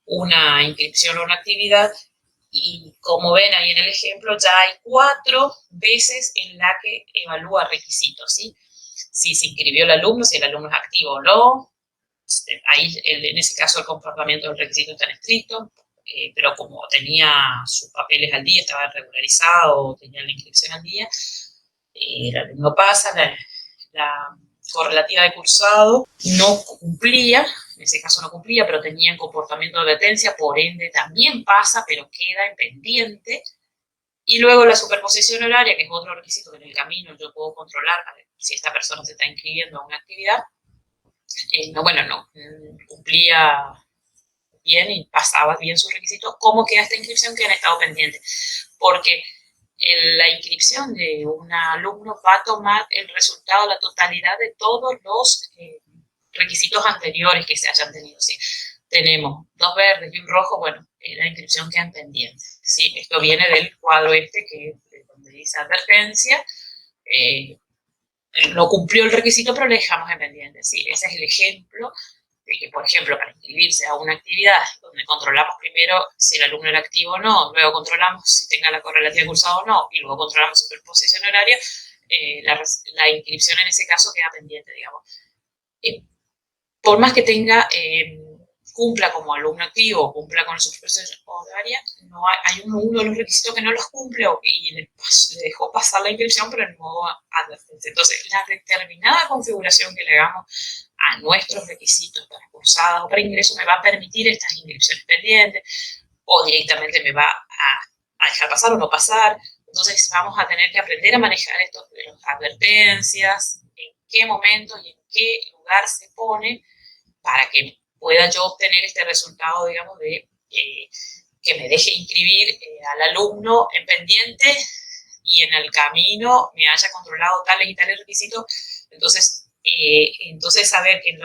una inscripción o una actividad, y como ven ahí en el ejemplo, ya hay 4 veces en la que evalúa requisitos, ¿sí? Si se inscribió el alumno, si el alumno es activo o no, ahí en ese caso el comportamiento del requisito es tan estricto, pero como tenía sus papeles al día, estaba regularizado, tenía la inscripción al día, el alumno pasa, la correlativa de cursado no cumplía, en ese caso no cumplía, pero tenía comportamiento de advertencia, por ende también pasa, pero queda en pendiente. Y luego la superposición horaria, que es otro requisito que en el camino yo puedo controlar si esta persona se está inscribiendo a una actividad. No cumplía bien y pasaba bien sus requisitos. ¿Cómo queda esta inscripción? Que han estado pendientes. Porque la inscripción de un alumno va a tomar el resultado, la totalidad de todos los requisitos anteriores que se hayan tenido. ¿Sí? Tenemos 2 verdes y un rojo, bueno, la inscripción queda pendiente. ¿Sí? Esto viene del cuadro que donde dice advertencia, no cumplió el requisito, pero le dejamos en pendiente. ¿Sí? Ese es el ejemplo de que, por ejemplo, para inscribirse a una actividad donde controlamos primero si el alumno era activo o no, luego controlamos si tenga la correlativa de cursado o no, y luego controlamos superposición horaria, la inscripción en ese caso queda pendiente, digamos. Por más que tenga, cumpla como alumno activo, cumpla con la superposición horaria, no hay uno de los requisitos que no los cumple y le dejó pasar la inscripción, pero en modo advertencia. Entonces, la determinada configuración que le hagamos a nuestros requisitos para cursadas o para ingreso me va a permitir estas inscripciones pendientes, o directamente me va a dejar pasar o no pasar. Entonces, vamos a tener que aprender a manejar estos de las advertencias, en qué momento y en qué lugar se pone, para que pueda yo obtener este resultado, digamos, de que me deje inscribir al alumno en pendiente y en el camino me haya controlado tales y tales requisitos. Entonces saber que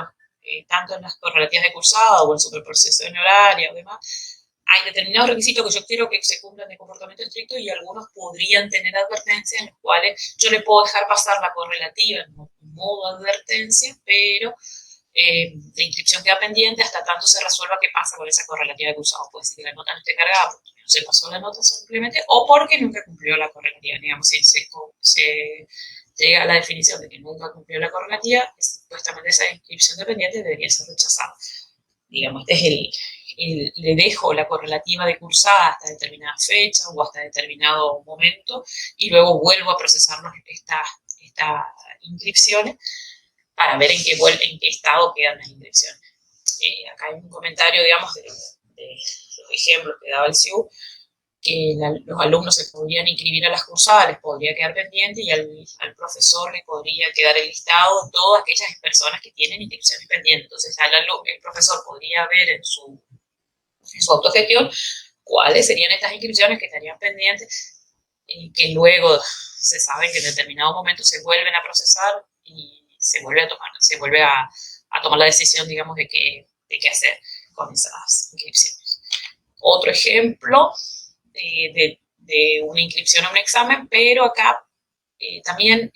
tanto en las correlativas de cursado o en superposición horaria o demás, hay determinados requisitos que yo quiero que se cumplan de comportamiento estricto y algunos podrían tener advertencias en los cuales yo le puedo dejar pasar la correlativa en modo advertencia, pero la inscripción queda pendiente hasta tanto se resuelva qué pasa con esa correlativa de cursado. Puede ser que la nota no esté cargada porque no se pasó la nota simplemente, o porque nunca cumplió la correlativa. Digamos, si se llega a la definición de que nunca cumplió la correlativa, supuestamente esa inscripción dependiente debería ser rechazada. Digamos, le dejo la correlativa de cursada hasta determinada fecha o hasta determinado momento y luego vuelvo a procesar estas inscripciones para ver en qué estado quedan las inscripciones. Acá hay un comentario, digamos, de los ejemplos que daba el CIU, que los alumnos se podrían inscribir a las cursadas, les podría quedar pendiente y al profesor le podría quedar el listado de todas aquellas personas que tienen inscripciones pendientes. Entonces, el profesor podría ver en su autogestión cuáles serían estas inscripciones que estarían pendientes, que luego se sabe que en determinado momento se vuelven a procesar y se vuelve a tomar la decisión, digamos, de qué hacer con esas inscripciones. Otro ejemplo de una inscripción a un examen, pero acá también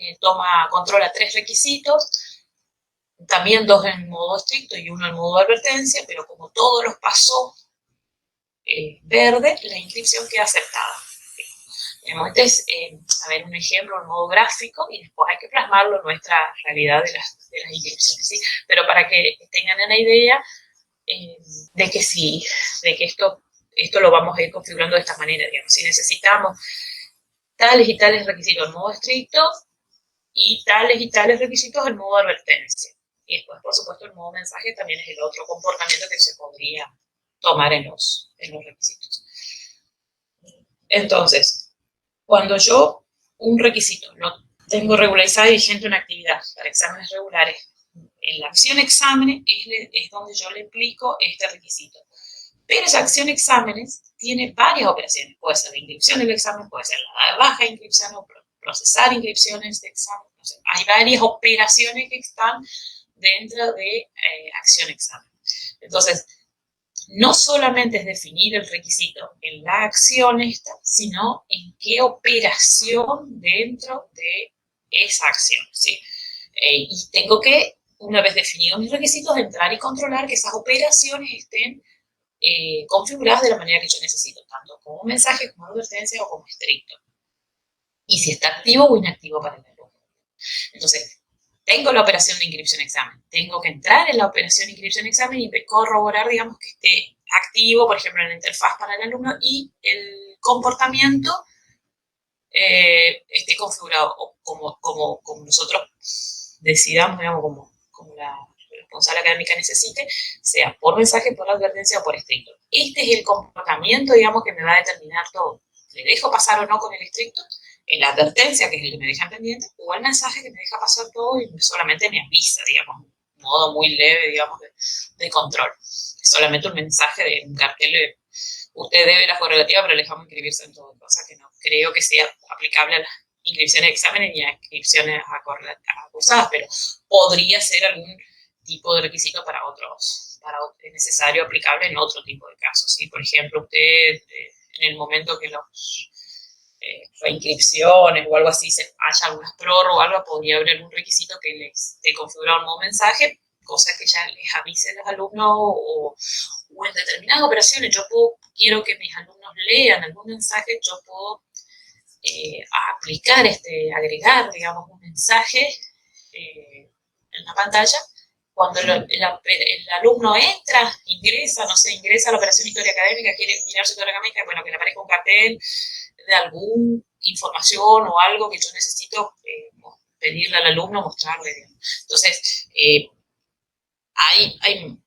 controla 3 requisitos, también 2 en modo estricto y 1 en modo de advertencia, pero como todos los pasó verde, la inscripción queda aceptada. A ver, un ejemplo en modo gráfico y después hay que plasmarlo en nuestra realidad de las inscripciones, ¿sí? Pero para que tengan una idea de que esto lo vamos a ir configurando de esta manera, digamos. Si necesitamos tales y tales requisitos en modo estricto y tales requisitos en modo advertencia. Y después, por supuesto, el modo mensaje también es el otro comportamiento que se podría tomar en los requisitos. Entonces, cuando yo un requisito lo tengo regularizado y vigente una actividad para exámenes regulares, en la acción exámenes es donde yo le aplico este requisito. Pero esa acción exámenes tiene varias operaciones. Puede ser la inscripción del examen, puede ser la baja inscripción o procesar inscripciones de examen. No sé, hay varias operaciones que están dentro de acción examen. Entonces, no solamente es definir el requisito en la acción sino en qué operación dentro de esa acción, ¿sí? Y tengo que, una vez definidos mis requisitos, entrar y controlar que esas operaciones estén configuradas de la manera que yo necesito, tanto como mensaje, como advertencia o como estricto. Y si está activo o inactivo para el alumno. Entonces, tengo la operación de inscripción-examen. Tengo que entrar en la operación de inscripción-examen y corroborar, digamos, que esté activo, por ejemplo, en la interfaz para el alumno y el comportamiento esté configurado como nosotros decidamos, digamos, como la responsable académica necesite, sea por mensaje, por advertencia o por estricto. Este es el comportamiento, digamos, que me va a determinar todo. ¿Le dejo pasar o no con el estricto? En la advertencia, que es el que me deja pendiente, o el mensaje que me deja pasar todo y solamente me avisa, digamos, un modo muy leve, digamos, de control. Es solamente un mensaje de un cartel de usted debe la correlativa, pero le dejamos inscribirse en todo, cosa que no creo que sea aplicable a las inscripciones de exámenes ni a inscripciones a cursadas, pero podría ser algún tipo de requisito para otros, necesario aplicable en otro tipo de casos. ¿Sí? Por ejemplo, usted en el momento que los reinscripciones o algo así, haya algunas prórrogas o algo, podría haber algún requisito que les esté configurado un nuevo mensaje, cosa que ya les avise a los alumnos o en determinadas operaciones. Quiero que mis alumnos lean algún mensaje, yo puedo aplicar, agregar, digamos, un mensaje en la pantalla. Cuando el alumno ingresa a la operación historia académica, quiere mirar su historia académica, bueno, que le aparezca un cartel de alguna información o algo que yo necesito pedirle al alumno, mostrarle. Digamos. Entonces, hay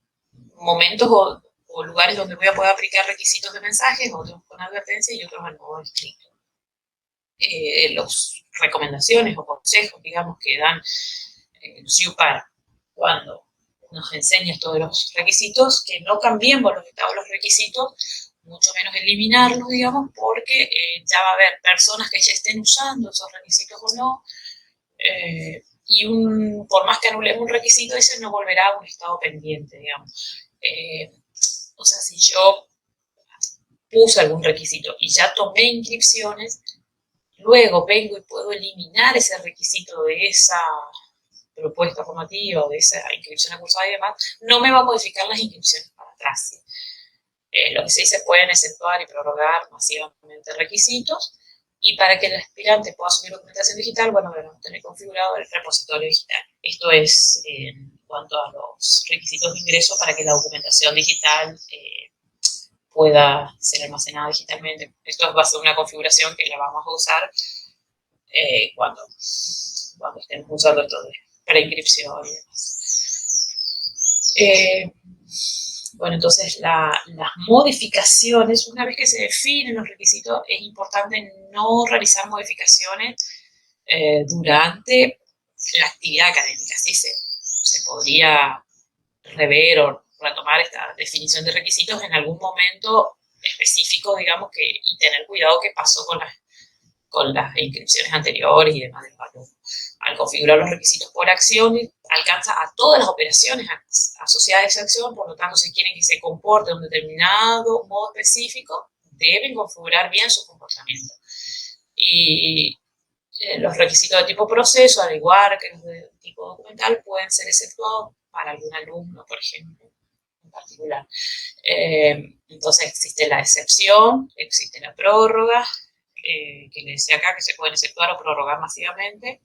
momentos o lugares donde voy a poder aplicar requisitos de mensajes, otros con advertencia y otros en modo estricto. Las recomendaciones o consejos, digamos, que dan el SIUPAR cuando nos enseña todos los requisitos, que no cambiemos los estados de los requisitos, mucho menos eliminarlos, digamos, porque ya va a haber personas que ya estén usando esos requisitos o no, y por más que anulemos un requisito, ese no volverá a un estado pendiente, digamos. O sea, si yo puse algún requisito y ya tomé inscripciones, luego vengo y puedo eliminar ese requisito de esa propuesta formativa o de esa inscripción acusada y demás, no me va a modificar las inscripciones para atrás. ¿Sí? Lo que sí se pueden exceptuar y prorrogar masivamente requisitos, y para que el aspirante pueda subir documentación digital, bueno, debemos tener configurado el repositorio digital. Esto es en cuanto a los requisitos de ingreso para que la documentación digital pueda ser almacenada digitalmente. Esto va a ser una configuración que la vamos a usar cuando estemos usando esto de preinscripción y demás. Bueno, entonces las modificaciones, una vez que se definen los requisitos, es importante no realizar modificaciones durante la actividad académica. Así se podría rever o retomar esta definición de requisitos en algún momento específico, digamos, y tener cuidado qué pasó con las inscripciones anteriores y demás del alumno. Al configurar los requisitos por acción, alcanza a todas las operaciones asociadas a esa acción, por lo tanto, si quieren que se comporte de un determinado modo específico, deben configurar bien su comportamiento. Y los requisitos de tipo proceso, al igual que los de tipo documental, pueden ser exceptuados para algún alumno, por ejemplo, en particular. Entonces existe la excepción, existe la prórroga, que les decía acá que se pueden exceptuar o prorrogar masivamente,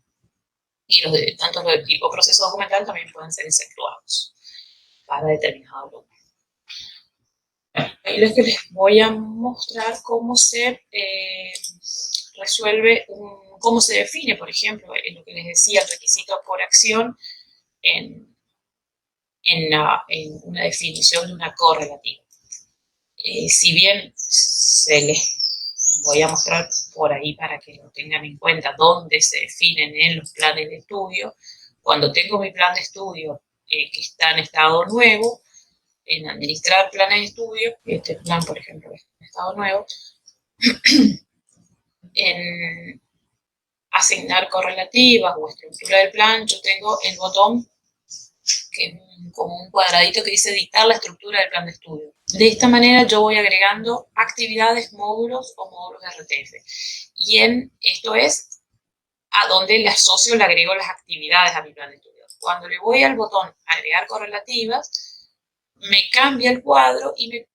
y tanto los de tipo proceso documental también pueden ser exceptuados para determinado alumno. Ahí les voy a mostrar cómo se resuelve, cómo se define, por ejemplo, en lo que les decía, el requisito por acción en una definición de una correlativa. Si bien se les voy a mostrar por ahí para que lo tengan en cuenta dónde se definen en los planes de estudio. Cuando tengo mi plan de estudio que está en estado nuevo, en administrar planes de estudio, este plan, por ejemplo, es en estado nuevo, en asignar correlativas o estructura del plan, yo tengo el botón que es como un cuadradito que dice dictar la estructura del plan de estudio. De esta manera yo voy agregando actividades, módulos o módulos de RTF. Y esto es a donde le asocio, le agrego las actividades a mi plan de estudio. Cuando le voy al botón agregar correlativas, me cambia el cuadro y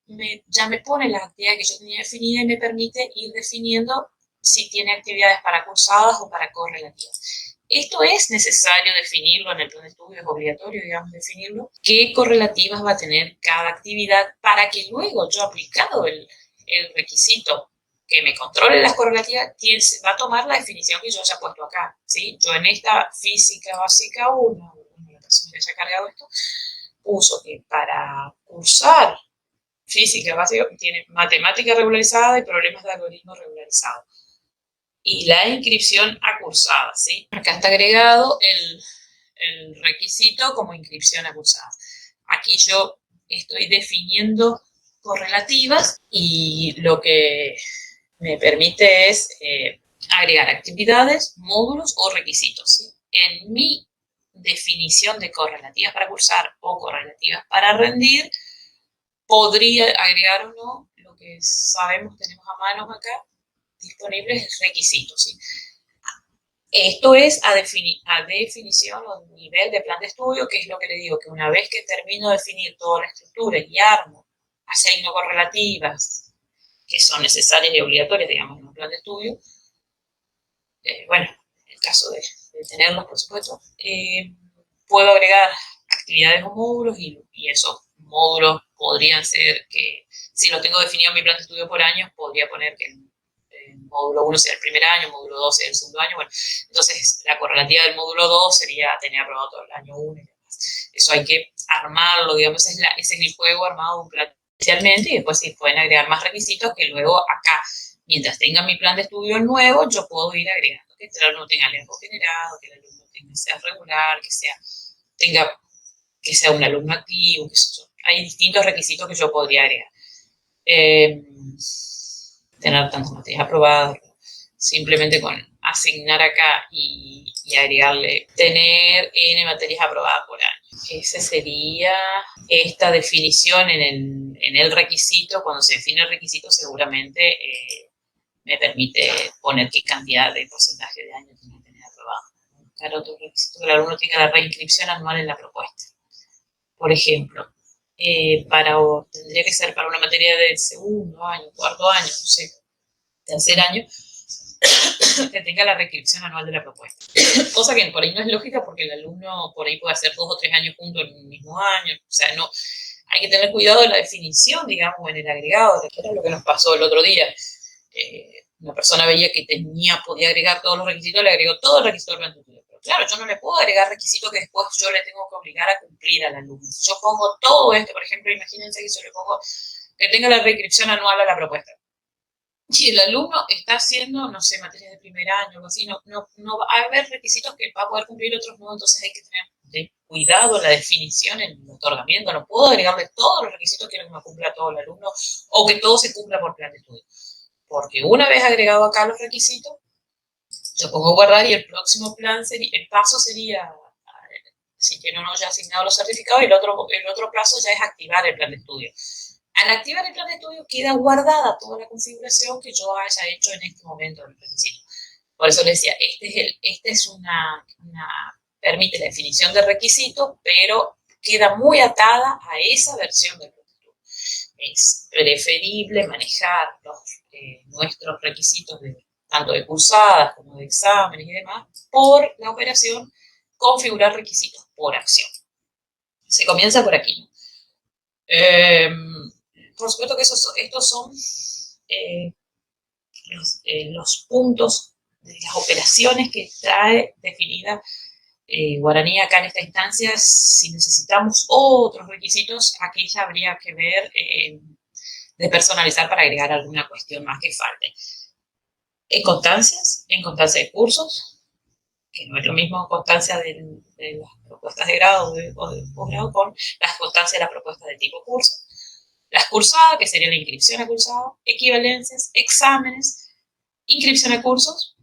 ya me pone las actividades que yo tenía definidas y me permite ir definiendo si tiene actividades para cursadas o para correlativas. Esto es necesario definirlo en el plan de estudio, es obligatorio, digamos, definirlo, qué correlativas va a tener cada actividad para que luego yo, aplicado el requisito que me controle las correlativas, va a tomar la definición que yo haya puesto acá, ¿sí? Yo en esta física básica 1, la persona que haya cargado esto, puso que para cursar física básica tiene matemática regularizada y problemas de algoritmo regularizado. Y la inscripción acursada, ¿sí? Acá está agregado el requisito como inscripción acursada. Aquí yo estoy definiendo correlativas y lo que me permite es agregar actividades, módulos o requisitos, ¿sí? En mi definición de correlativas para cursar o correlativas para rendir, podría agregar o no lo que sabemos tenemos a mano acá disponibles requisitos, ¿sí? Esto es a definición o nivel de plan de estudio, que es lo que le digo, que una vez que termino de definir toda la estructura y armo, asigno correlativas, que son necesarias y obligatorias, digamos, en un plan de estudio, bueno, en el caso de tenerlos, por supuesto, puedo agregar actividades o módulos y esos módulos podrían ser que, si lo tengo definido en mi plan de estudio por años, podría poner que el módulo 1 sea el primer año, módulo 2 sea el segundo año, bueno, entonces la correlativa del módulo 2 sería tener aprobado todo el año 1 y demás. Eso hay que armarlo, digamos, ese es el juego armado de un plan inicialmente y después sí pueden agregar más requisitos que luego acá, mientras tenga mi plan de estudio nuevo, yo puedo ir agregando que el alumno tenga lenguaje generado, que el alumno sea regular, que sea un alumno activo, que hay distintos requisitos que yo podría agregar. Tener tantas materias aprobadas, simplemente con asignar acá y agregarle tener N materias aprobadas por año. Esa sería esta definición en el requisito. Cuando se define el requisito, seguramente me permite poner qué cantidad de porcentaje de años tiene que tener aprobado. Buscar otro requisito que el alumno tenga la reinscripción anual en la propuesta. Por ejemplo, tendría que ser para una materia de segundo año, cuarto año, no sé, tercer año, que tenga la reinscripción anual de la propuesta. Cosa que por ahí no es lógica porque el alumno por ahí puede hacer 2 o 3 años juntos en un mismo año. O sea, no, hay que tener cuidado de la definición, digamos, en el agregado, que era lo que nos pasó el otro día. Una persona veía que podía agregar todos los requisitos, le agregó todo el requisito del plan de estudio. Pero claro, yo no le puedo agregar requisitos que después yo le tengo que obligar a cumplir al alumno. Si yo pongo todo esto, por ejemplo, imagínense que yo le pongo que tenga la reinscripción anual a la propuesta. Si el alumno está haciendo, no sé, materias de primer año o algo así, no va a haber requisitos que va a poder cumplir, otros no, entonces hay que tener cuidado la definición en el otorgamiento. No puedo agregarle todos los requisitos que me cumpla todo el alumno o que todo se cumpla por plan de estudio. Porque una vez agregado acá los requisitos, yo pongo guardar y el próximo paso sería, si tiene uno ya asignado los certificados, y el otro paso ya es activar el plan de estudio. Al activar el plan de estudio queda guardada toda la configuración que yo haya hecho en este momento del requisito. Por eso les decía, permite la definición de requisito, pero queda muy atada a esa versión del plan de estudio. Es preferible manejar nuestros requisitos tanto de cursadas como de exámenes y demás por la operación configurar requisitos por acción. Se comienza por aquí, ¿no? Por supuesto que estos son los puntos de las operaciones que trae definida Guaraní acá en esta instancia. Si necesitamos otros requisitos, aquí ya habría que ver de personalizar para agregar alguna cuestión más que falte. En constancia de cursos, que no es lo mismo constancia de las propuestas de grado o de posgrado con las constancias de la propuesta de tipo curso. Las cursadas, que sería la inscripción a cursado, equivalencias, exámenes, inscripción a cursos,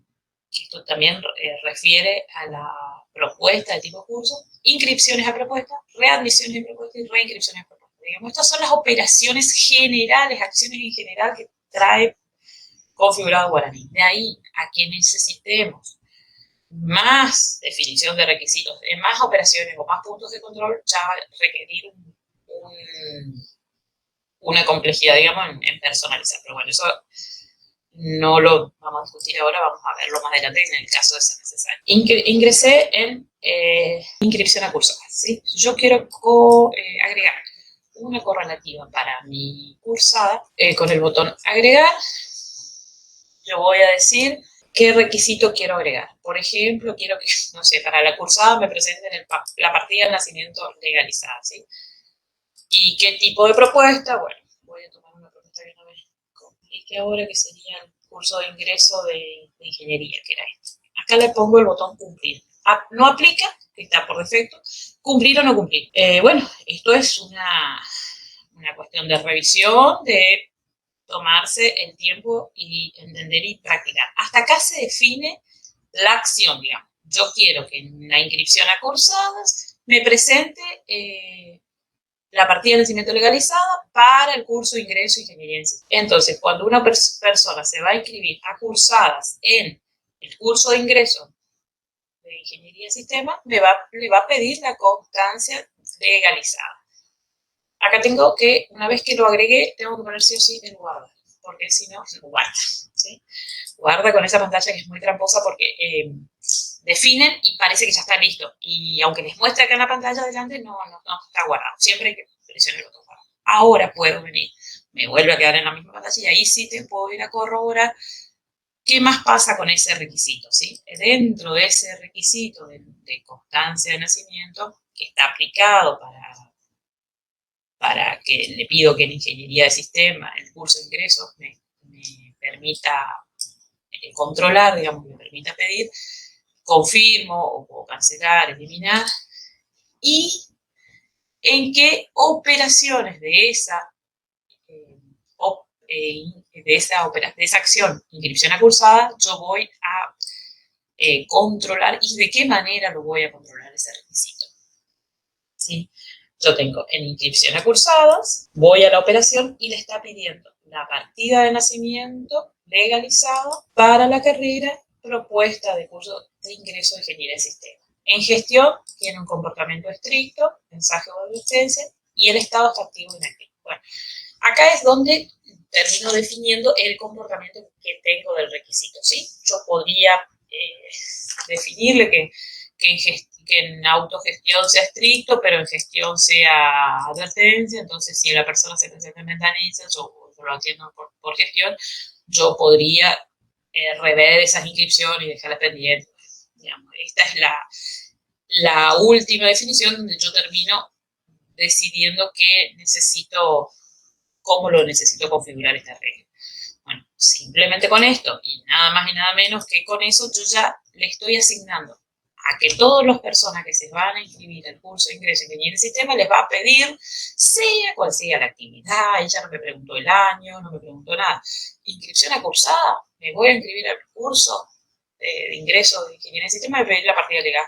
que esto también refiere a la propuesta de tipo curso, inscripciones a propuesta, readmisiones a propuesta y reinscripciones a propuesta. Digamos, estas son las operaciones generales, acciones en general que trae configurado Guaraní. De ahí a que necesitemos más definición de requisitos, más operaciones o más puntos de control, ya va a requerir una complejidad, digamos, en personalizar. Pero bueno, eso no lo vamos a discutir ahora, vamos a verlo más adelante en el caso de ser necesario. Ingresé en inscripción a cursos, ¿sí? Yo quiero agregar una correlativa para mi cursada. Con el botón agregar, yo voy a decir qué requisito quiero agregar. Por ejemplo, quiero que, no sé, para la cursada me presenten la partida de nacimiento legalizada, ¿sí? ¿Y qué tipo de propuesta? Bueno, voy a tomar una propuesta que no me complique ahora, que sería el curso de ingreso de ingeniería, que era este. Acá le pongo el botón cumplir. No aplica, que está por defecto, cumplir o no cumplir. Bueno, esto es una cuestión de revisión, de tomarse el tiempo y entender y practicar. Hasta acá se define la acción, digamos. Yo quiero que en la inscripción a cursadas me presente la partida de nacimiento legalizada para el curso de ingreso de ingeniería en sistemas. Entonces, cuando una persona se va a inscribir a cursadas en el curso de ingreso de ingeniería en sistemas, le va a pedir la constancia legalizada. Acá tengo que, una vez que lo agregué, tengo que poner sí o sí el guarda, porque si no, guarda, ¿sí? Guarda con esa pantalla que es muy tramposa porque definen y parece que ya está listo. Y aunque les muestre acá en la pantalla adelante, no está guardado. Siempre hay que presionar el botón guardar. Ahora puedo venir, me vuelve a quedar en la misma pantalla y ahí sí te puedo ir a corroborar qué más pasa con ese requisito, ¿sí? Dentro de ese requisito de constancia de nacimiento, que está aplicado para que le pido que en ingeniería de sistema el curso de ingresos me permita controlar, digamos, me permita pedir, confirmo o puedo cancelar, eliminar, y en qué operaciones de esa acción, inscripción a cursada, yo voy a controlar y de qué manera lo voy a controlar ese requisito. ¿Sí? Yo tengo en inscripción a cursadas, voy a la operación y le está pidiendo la partida de nacimiento legalizada para la carrera propuesta de curso de ingreso de ingeniería de sistemas. En gestión tiene un comportamiento estricto, mensaje o advertencia y el estado está activo o inactivo. Bueno, acá es donde termino definiendo el comportamiento que tengo del requisito, ¿sí? Yo podría definirle que en autogestión sea estricto, pero en gestión sea advertencia. Entonces, si la persona se presenta en ventanillas, yo lo atiendo por gestión, yo podría rever esas inscripciones y dejarlas pendientes. Digamos, esta es la última definición donde yo termino decidiendo cómo lo necesito configurar esta regla. Bueno, simplemente con esto y nada más y nada menos que con eso yo ya le estoy asignando a que todas las personas que se van a inscribir al curso de ingreso en ingeniería en sistema les va a pedir, sea cual sea la actividad. Ella no me preguntó el año, no me preguntó nada. Inscripción a cursada, me voy a inscribir al curso de ingreso de ingeniería en sistema, me pedir la partida legal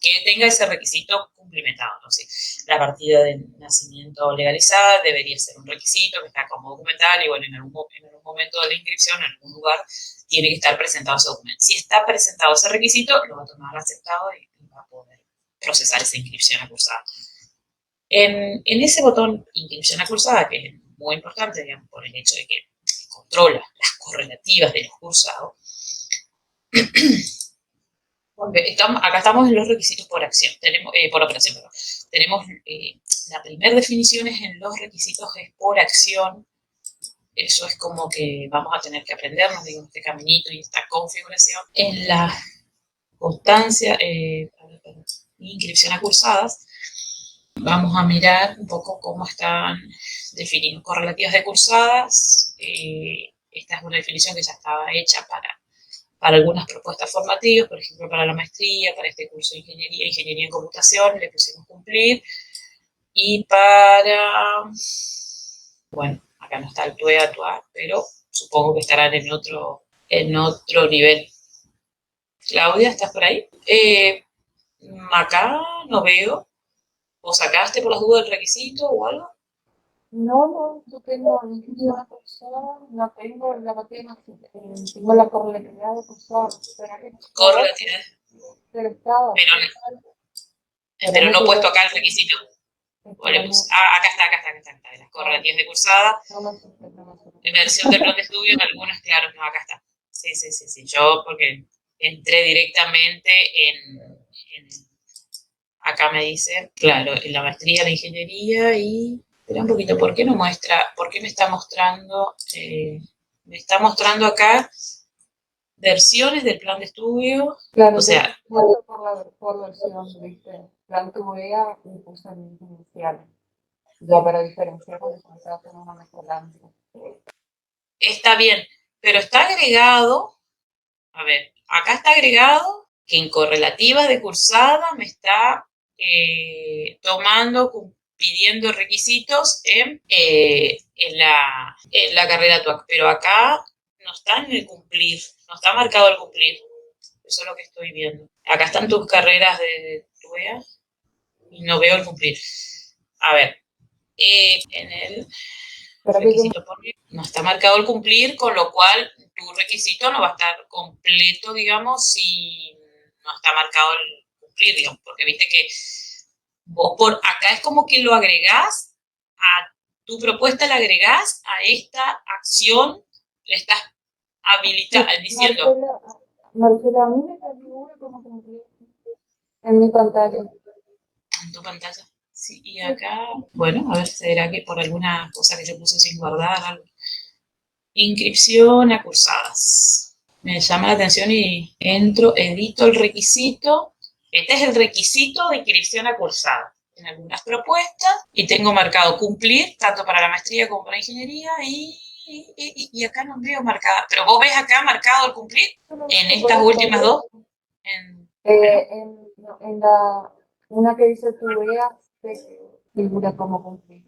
que tenga ese requisito cumplimentado. Entonces, la partida de nacimiento legalizada debería ser un requisito que está como documental y bueno, en algún momento de la inscripción, en algún lugar, tiene que estar presentado ese documento. Si está presentado ese requisito, lo va a tomar aceptado y va a poder procesar esa inscripción acursada. En ese botón inscripción acursada, que es muy importante, digamos, por el hecho de que controla las correlativas de los cursados, acá estamos en los requisitos por acción, por operación, perdón. Tenemos la primera definición es en los requisitos es por acción. Eso es como que vamos a tener que aprendernos, digamos, este caminito y esta configuración. En la constancia, inscripción a cursadas, vamos a mirar un poco cómo están definidos correlativas de cursadas. Esta es una definición que ya estaba hecha para algunas propuestas formativas, por ejemplo, para la maestría, para este curso de ingeniería en computación, le pusimos cumplir. Y bueno, acá no está el TUE actuar, pero supongo que estarán en otro nivel. Claudia, ¿estás por ahí? Acá no veo. ¿O sacaste por las dudas el requisito o algo? No, yo tengo la persona, no tengo la materia, tengo la correlatividad de persona. Correlatividad. Pero estaba. Pero no he puesto acá el requisito. Acá está, las correlativas de cursada. En versión del plan de estudio, en algunas, claro, no, acá está. Sí. Yo, porque entré directamente acá me dice, claro, en la maestría de ingeniería y... Espera un poquito, ¿por qué no muestra? ¿Por qué me está mostrando? Me está mostrando acá versiones del plan de estudio. Claro, o sea, por versión, ¿viste? Plan tuve y puse mis iniciales. Ya para diferenciar cuando se hace una mezcolanza. está bien, pero está agregado, a ver, acá está agregado que en correlativas de cursada me está pidiendo requisitos en la carrera TUAC, pero acá no está en el cumplir, no está marcado el cumplir. Eso es lo que estoy viendo. Acá están tus carreras de TUEA y no veo el cumplir. A ver, en el requisito por no está marcado el cumplir, con lo cual tu requisito no va a estar completo, digamos, si no está marcado el cumplir, digamos, porque viste que vos por acá es como que lo agregás a tu propuesta, la agregás a esta acción, le estás habilitando, diciendo. Marcela, a mí me salió como cumplir en mi pantalla. En tu pantalla. Sí, y acá, bueno, a ver, será que por alguna cosa que yo puse sin guardar, algo. Inscripción a cursadas. Me llama la atención y entro, edito el requisito. Este es el requisito de inscripción a cursada. En algunas propuestas y tengo marcado cumplir, tanto para la maestría como para la ingeniería y acá no veo marcada. Pero vos ves acá marcado el cumplir en estas últimas dos. En la una que dice tuya figura como cumplir.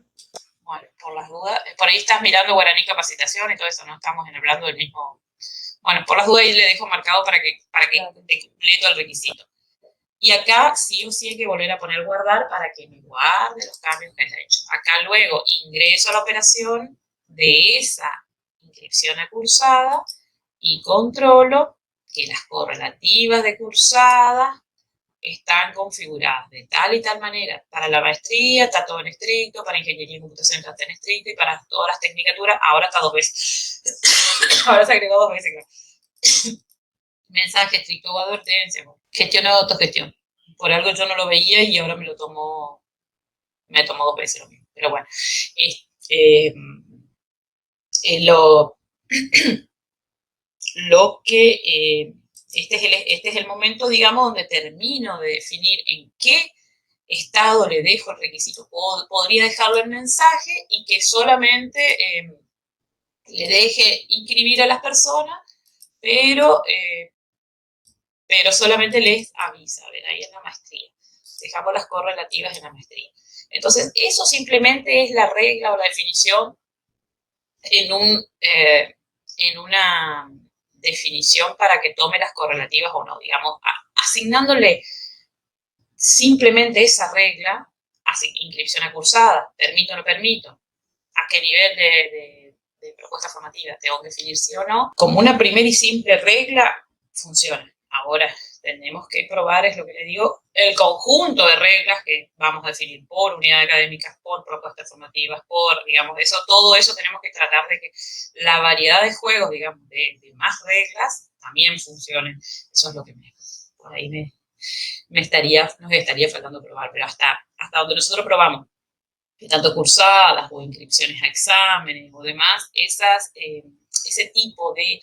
Bueno, por las dudas, por ahí estás mirando Guaraní Capacitación y todo eso, no estamos hablando del mismo. Bueno, por las dudas ahí le dejo marcado para que te completo el requisito. Y acá sí o sí hay que volver a poner guardar para que me guarde los cambios que haya hecho. Acá luego ingreso a la operación de esa inscripción a cursada y controlo que las correlativas de cursada están configuradas de tal y tal manera. Para la maestría está todo en estricto, para ingeniería en computación está en estricto y para todas las tecnicaturas ahora está 2 veces. Ahora se agregó 2 veces, claro. Mensaje estricto o advertencia, gestión o autogestión. Por algo yo no lo veía y ahora me tomó 2 veces lo mismo. Pero bueno, lo que este es el momento, digamos, donde termino de definir en qué estado le dejo el requisito. Podría dejarlo en mensaje y que solamente le deje inscribir a las personas, pero solamente les avisa, ¿ven? Ahí en la maestría. Dejamos las correlativas en la maestría. Entonces, eso simplemente es la regla o la definición en una definición para que tome las correlativas o no, digamos, asignándole simplemente esa regla, así, inscripción a cursada, permito o no permito, a qué nivel de propuesta formativa tengo que definir sí o no, como una primera y simple regla, funciona. Ahora tenemos que probar, es lo que le digo, el conjunto de reglas que vamos a definir por unidad académica, por propuestas formativas, por, digamos, eso, todo eso tenemos que tratar de que la variedad de juegos, digamos, de más reglas también funcionen. Eso es lo que por ahí nos estaría faltando probar, pero hasta donde nosotros probamos, que tanto cursadas o inscripciones a exámenes o demás, ese tipo de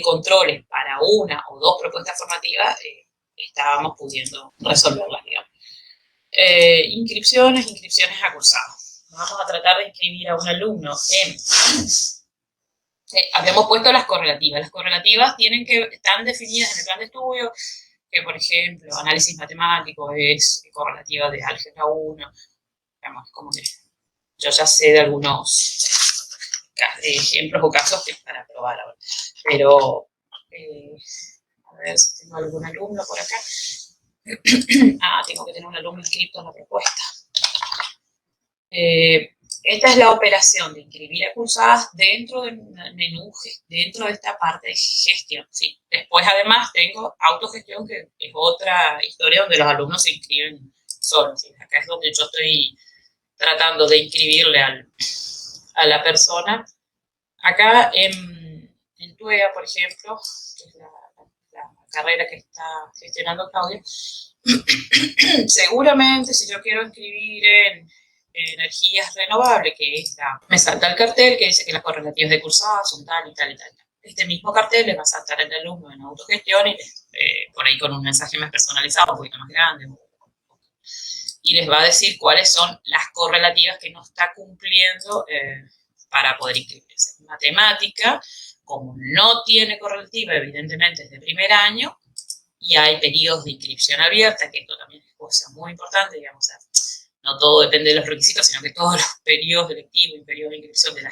controles para una o dos propuestas formativas estábamos pudiendo resolverlas, digamos. Inscripciones a cursadas. Vamos a tratar de inscribir a un alumno en... habíamos puesto las correlativas. Las correlativas están definidas en el plan de estudio, que por ejemplo, análisis matemático es correlativa de álgebra 1, digamos, como que yo ya sé de algunos ejemplos o casos que para probar ahora. Pero, a ver si tengo algún alumno por acá. Tengo que tener un alumno inscrito en la propuesta. Esta es la operación de inscribir a cursadas dentro del menú, dentro de esta parte de gestión. ¿Sí? Después, además, tengo autogestión, que es otra historia donde los alumnos se inscriben solos. ¿Sí? Acá es donde yo estoy tratando de inscribirle a la persona. Acá en TUEA, por ejemplo, que es la carrera que está gestionando Claudia, seguramente si yo quiero inscribir en energías renovables, que es me salta el cartel que dice que las correlativas de cursadas son tal y tal y tal. Este mismo cartel le va a saltar al alumno en autogestión y por ahí con un mensaje más personalizado, un poquito más grande, y les va a decir cuáles son las correlativas que no está cumpliendo para poder inscribirse. Matemática, como no tiene correlativa, evidentemente es de primer año, y hay periodos de inscripción abierta, que esto también es cosa muy importante, digamos, no todo depende de los requisitos, sino que todos los periodos electivos y periodos de inscripción de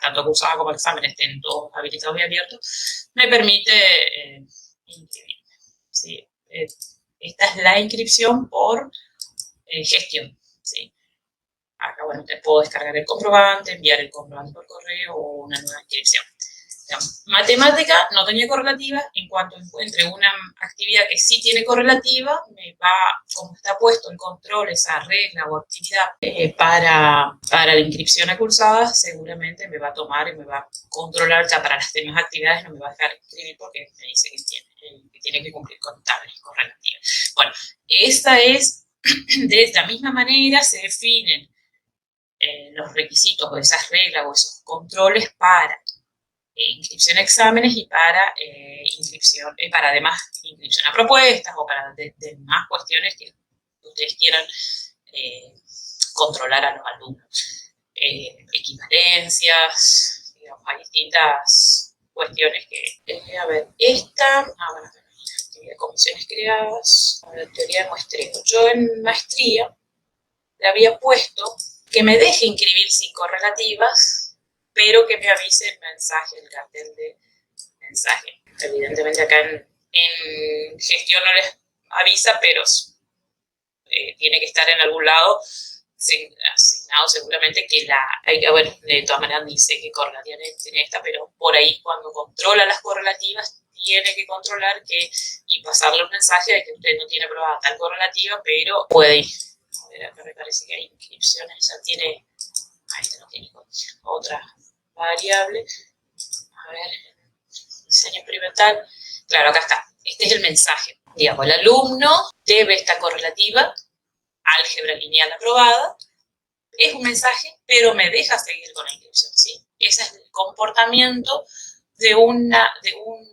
tanto cursada como examen estén todos habilitados y abiertos, me permite inscribirme. ¿Sí? Esta es la inscripción por gestión. ¿Sí? Acá, bueno, te puedo descargar el comprobante, enviar el comprobante por correo o una nueva inscripción. Matemática no tenía correlativa. En cuanto encuentre una actividad que sí tiene correlativa, me va, como está puesto en control esa regla o actividad para la inscripción a cursadas, seguramente me va a tomar y me va a controlar. Ya para las demás actividades no me va a dejar inscribir porque me dice que tiene que cumplir con tales correlativas. Bueno, esta es, de la misma manera se definen los requisitos o esas reglas o esos controles para inscripción a exámenes y para inscripción, para además inscripción a propuestas o para demás cuestiones que ustedes quieran controlar a los alumnos. Equivalencias, digamos, hay distintas cuestiones que a ver, bueno, de comisiones creadas, a ver, teoría de muestreo. Yo en maestría le había puesto que me deje inscribir sin correlativas, pero que me avise el mensaje, el cartel de mensaje. Evidentemente acá en gestión no les avisa, pero tiene que estar en algún lado asignado seguramente que bueno, de todas maneras ni sé qué correlativa tiene esta, pero por ahí cuando controla las correlativas tiene que controlar y pasarle un mensaje de que usted no tiene aprobada tal correlativa, pero puede ir. A ver, acá me parece que hay inscripciones, ya tiene, ahí no tiene otra variable. A ver, diseño experimental. Claro, acá está. Este es el mensaje. Digamos, el alumno debe esta correlativa, álgebra lineal aprobada. Es un mensaje, pero me deja seguir con la inscripción, ¿sí? Ese es el comportamiento de un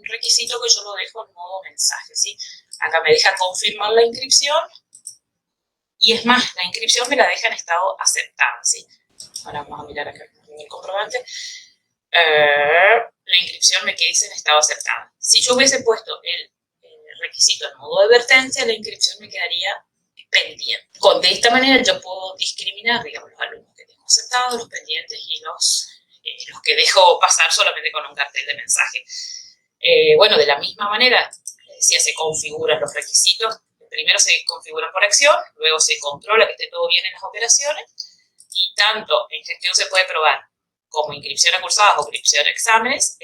requisito que yo lo dejo en modo mensaje, ¿sí? Acá me deja confirmar la inscripción y es más, la inscripción me la deja en estado aceptada, ¿sí? Ahora vamos a mirar acá el comprobante. La inscripción me queda en estado aceptada. Si yo hubiese puesto el requisito en modo de advertencia, la inscripción me quedaría pendiente. De esta manera yo puedo discriminar, digamos, los alumnos que tengo aceptados, los pendientes y los que dejo pasar solamente con un cartel de mensaje. Bueno, de la misma manera, decía, se configuran los requisitos. Primero se configuran por acción, luego se controla que esté todo bien en las operaciones y tanto en gestión se puede probar como inscripción a cursadas o inscripción a exámenes,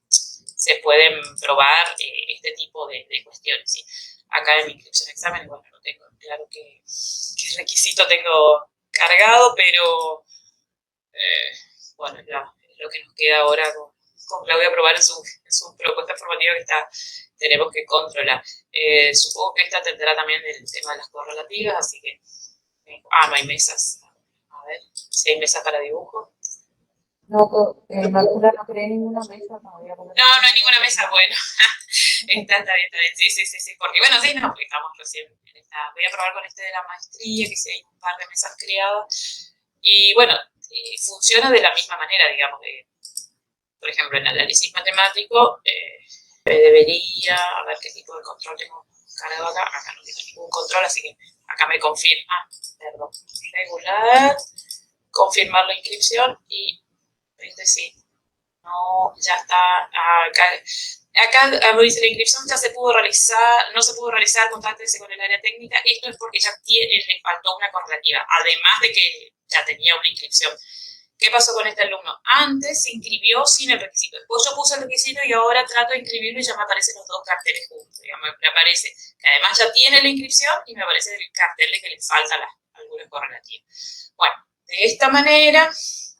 se pueden probar este tipo de cuestiones. ¿Sí? Acá en mi inscripción a exámenes, bueno, no tengo claro qué requisito tengo cargado, pero bueno, ya es lo que nos queda ahora con Claudia probar en su propuesta formativa que tenemos que controlar. Supongo que esta tendrá también el tema de las correlativas, así que no hay mesas. A ver si hay mesas para dibujo. No, Marcela no cree ninguna mesa. No hay ninguna mesa, bueno. Está bien. Sí. Porque bueno, sí, no, porque estamos recién en esta. Voy a probar con este de la maestría, que sí hay un par de mesas creadas. Y bueno, funciona de la misma manera, digamos. Por ejemplo, en análisis matemático, debería, a ver qué tipo de control tengo cargado acá. Acá no tengo ningún control, así que acá me confirma, regular, confirmar la inscripción y sí, no, ya está. Acá me dice la inscripción ya se pudo realizar, no se pudo realizar, contáctese con el área técnica. Esto es porque ya le faltó una correlativa, además de que ya tenía una inscripción. ¿Qué pasó con este alumno? Antes se inscribió sin el requisito. Después yo puse el requisito y ahora trato de inscribirlo y ya me aparecen los dos carteles juntos. Digamos, me aparece que además ya tiene la inscripción y me aparece el cartel de que le falta asignaturas correlativas. Bueno, de esta manera,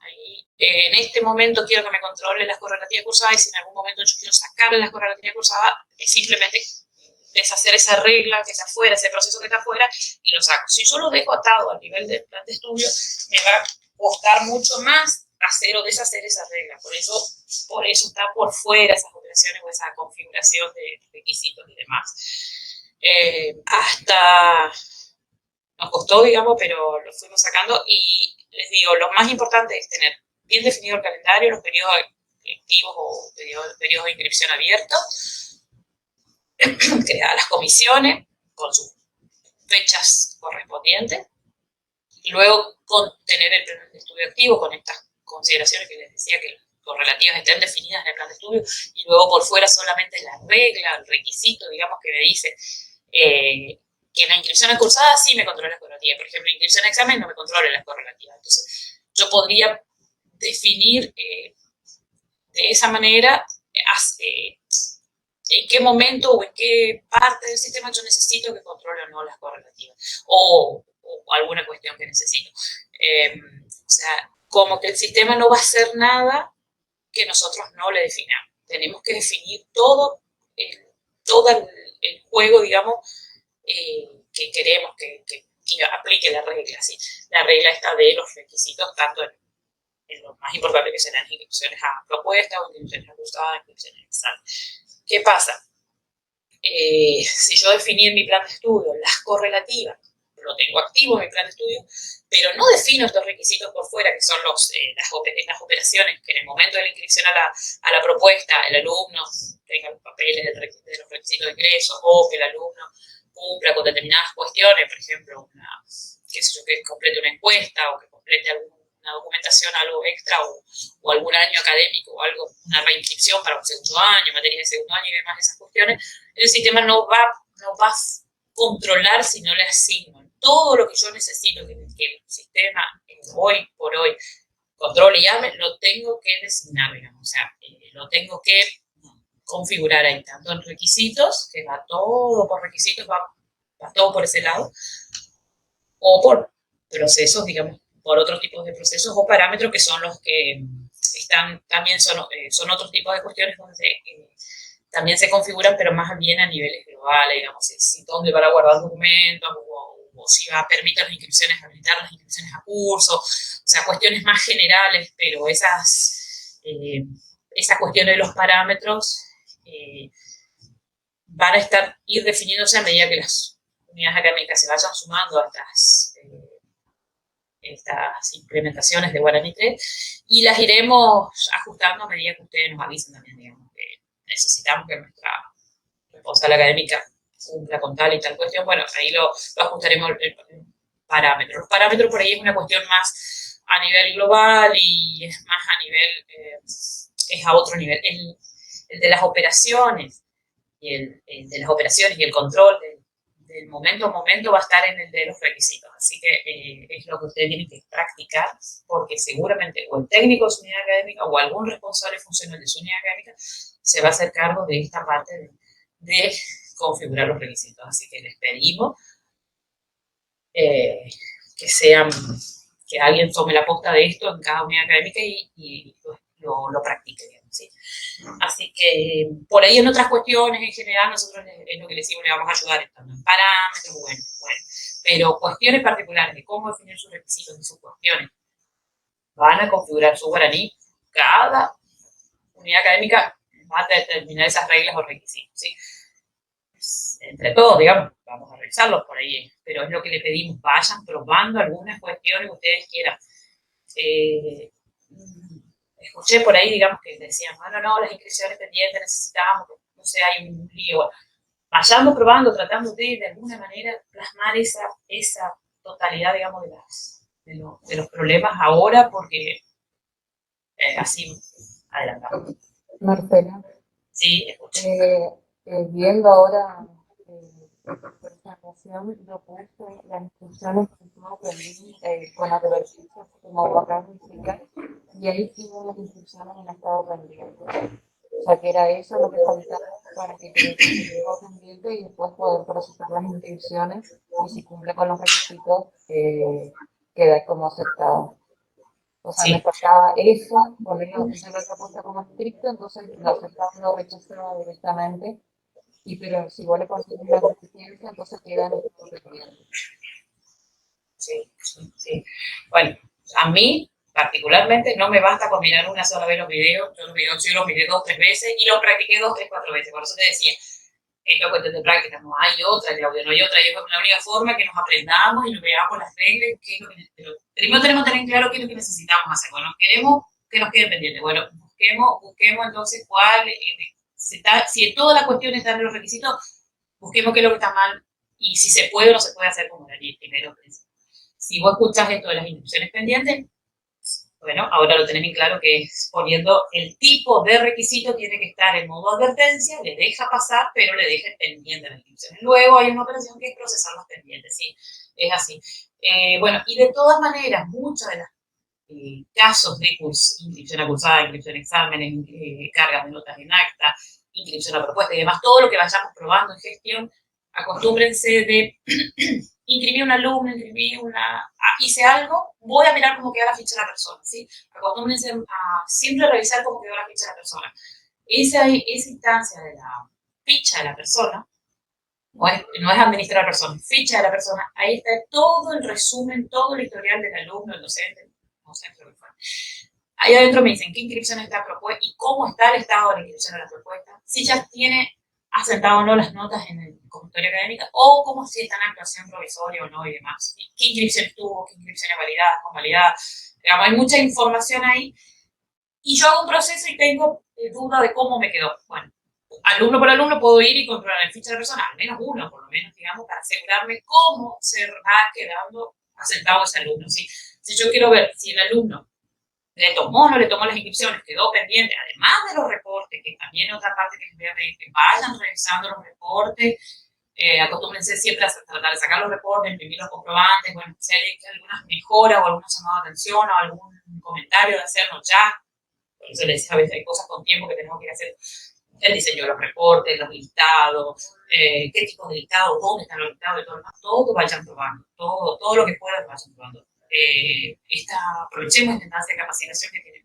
ahí, en este momento quiero que me controle las correlativas cursadas, y si en algún momento yo quiero sacarle las correlativas cursadas, es simplemente deshacer esa regla que está afuera, ese proceso que está afuera, y lo saco. Si yo lo dejo atado al nivel del plan de estudio, me va a costar mucho más hacer o deshacer esa regla. Por eso está por fuera esas operaciones o esa configuración de requisitos y demás. Hasta nos costó, digamos, pero lo fuimos sacando, y les digo, lo más importante es tener bien definido el calendario, los periodos lectivos o periodos de inscripción abiertos, crear las comisiones con sus fechas correspondientes, y luego tener el plan de estudio activo con estas consideraciones que les decía, que las correlativas estén definidas en el plan de estudio, y luego por fuera solamente la regla, el requisito, digamos, que me dice que en la inscripción a cursada sí me controla las correlativas. Por ejemplo, la inscripción a examen no me controla las correlativas. Entonces, yo podría definir de esa manera en qué momento o en qué parte del sistema yo necesito que controle o no las correlativas, o alguna cuestión que necesito. O sea, como que el sistema no va a hacer nada que nosotros no le definamos. Tenemos que definir todo el juego, digamos, que queremos que aplique la regla. ¿Sí? La regla está de los requisitos, tanto en lo más importante que serán inscripciones a propuesta o inscripciones ajustadas, inscripciones a examen. ¿Qué pasa? Si yo definí en mi plan de estudio las correlativas, lo tengo activo en mi plan de estudio, pero no defino estos requisitos por fuera, que son las operaciones que en el momento de la inscripción a la propuesta el alumno tenga los papeles de los requisitos de ingreso, o que el alumno cumpla con determinadas cuestiones, por ejemplo, que complete una encuesta o que complete alguna documentación, algo extra, o algún año académico o algo, una reinscripción para un segundo año, materia de segundo año y demás, esas cuestiones, el sistema no va a controlar si no le asigno todo lo que yo necesito que el sistema hoy por hoy controle y hable, lo tengo que designar, digamos, o sea, lo tengo que configurar ahí, tanto en requisitos, que va todo por requisitos, va todo por ese lado, o por procesos, digamos, por otros tipos de procesos o parámetros que son los que también son otros tipos de cuestiones donde también se configuran, pero más bien a niveles globales, digamos, dónde van a guardar documentos, o si va a permitir las inscripciones, habilitar las inscripciones a curso, o sea, cuestiones más generales, pero esas cuestiones de los parámetros van a ir definiéndose a medida que las unidades académicas se vayan sumando a estas implementaciones de Guaraní 3, y las iremos ajustando a medida que ustedes nos avisen también, digamos, que necesitamos que nuestra responsable académica cumpla con tal y tal cuestión. Bueno, ahí lo ajustaremos el parámetro. Los parámetros por ahí es una cuestión más a nivel global y es más a nivel, es a otro nivel. El de las operaciones y el control del momento a momento va a estar en el de los requisitos. Así que es lo que ustedes tienen que practicar, porque seguramente o el técnico de su unidad académica o algún responsable funcional de su unidad académica se va a hacer cargo de esta parte de configurar los requisitos. Así que les pedimos que alguien tome la posta de esto en cada unidad académica y lo practique, digamos, ¿sí? Así que por ahí en otras cuestiones en general nosotros es lo que les decimos, le vamos a ayudar en parámetros, bueno, pero cuestiones particulares de cómo definir sus requisitos y sus cuestiones van a configurar su guaraní. Cada unidad académica va a determinar esas reglas o requisitos, ¿sí? Entre todos, digamos, vamos a revisarlos por ahí, pero es lo que le pedimos, vayan probando algunas cuestiones que ustedes quieran. Escuché por ahí, digamos, que decían, bueno, no, las inscripciones pendientes necesitamos, no sé, hay un lío. Bueno, vayamos probando, tratando de alguna manera plasmar esa totalidad, digamos, de los problemas ahora, porque así adelantamos. Marcela. Sí, escuché. Viendo ahora por esta ocasión, yo puse las instrucciones que yo aprendí con advertencias, como lo acabas de explicar, y ahí sí las instrucciones en estado pendiente. O sea, que era eso lo que faltaba para que quedara pendiente y después poder procesar las inscripciones y si cumple con los requisitos, queda como aceptado. O sea, me Sí. faltaba eso, ponerlo, esa lo había puesto como estricto, entonces lo aceptaba, lo rechazaba directamente. Y pero si vos le pones una resistencia, entonces queda en el requerimiento. Sí, sí, sí. Bueno, a mí particularmente no me basta con mirar una sola vez los videos. Yo los miré 2, 3 veces y los practiqué 2, 3, 4 veces. Por eso te decía, esto es cuestión de práctica, no hay otra, Claudia, no hay otra. Y es la única forma que nos aprendamos y nos veamos las reglas. Qué es lo que, primero tenemos que tener claro qué es lo que necesitamos hacer. Bueno, queremos que nos quede pendiente. Bueno, busquemos entonces cuál, si toda la cuestión está en los requisitos, busquemos qué es lo que está mal y si se puede o no se puede hacer como la ley primero. Si vos escuchás esto de las inscripciones pendientes, bueno, ahora lo tenés bien claro que es poniendo el tipo de requisito tiene que estar en modo advertencia, le deja pasar, pero le deja pendiente las inscripciones. Luego hay una operación que es procesar los pendientes, sí, es así. Bueno, y de todas maneras, muchos de los casos de inscripción a cursada, inscripción a exámenes, cargas de notas en acta, inscripción a propuesta y demás, todo lo que vayamos probando en gestión, acostúmbrense de inscribí un alumno, hice algo, voy a mirar cómo queda la ficha de la persona, ¿sí? Acostúmbrense a siempre revisar cómo quedó la ficha de la persona. Esa instancia de la ficha de la persona, no es administrar a la persona, ficha de la persona, ahí está todo el resumen, todo el historial del alumno, del docente, no sé, lo que fue. Ahí adentro me dicen qué inscripción está propuesta y cómo está el estado de la inscripción de la propuesta, si ya tiene asentado o no las notas en el consultorio académico, o como si está en actuación provisoria o no y demás. ¿Y qué inscripciones tuvo, qué inscripciones validadas, convalidadas? Digamos, hay mucha información ahí. Y yo hago un proceso y tengo duda de cómo me quedó. Bueno, alumno por alumno puedo ir y controlar la ficha de la persona, al menos uno, por lo menos, digamos, para asegurarme cómo se va quedando asentado ese alumno. ¿Sí? Si yo quiero ver si el alumno le tomó o no le tomó las inscripciones, quedó pendiente, además de los reportes, que también es otra parte que les voy a pedir, que vayan revisando los reportes, acostúmbrense siempre a tratar de sacar los reportes, imprimir los comprobantes, bueno, si hay algunas mejoras o algún llamado de atención o algún comentario de hacerlo ya, por eso les decía, a veces hay cosas con tiempo que tenemos que hacer, el diseño de los reportes, los listados, qué tipo de listados, dónde están los listados y todo lo demás, todo vayan probando, todo lo que puedan vayan probando. Aprovechemos esta instancia de capacitación que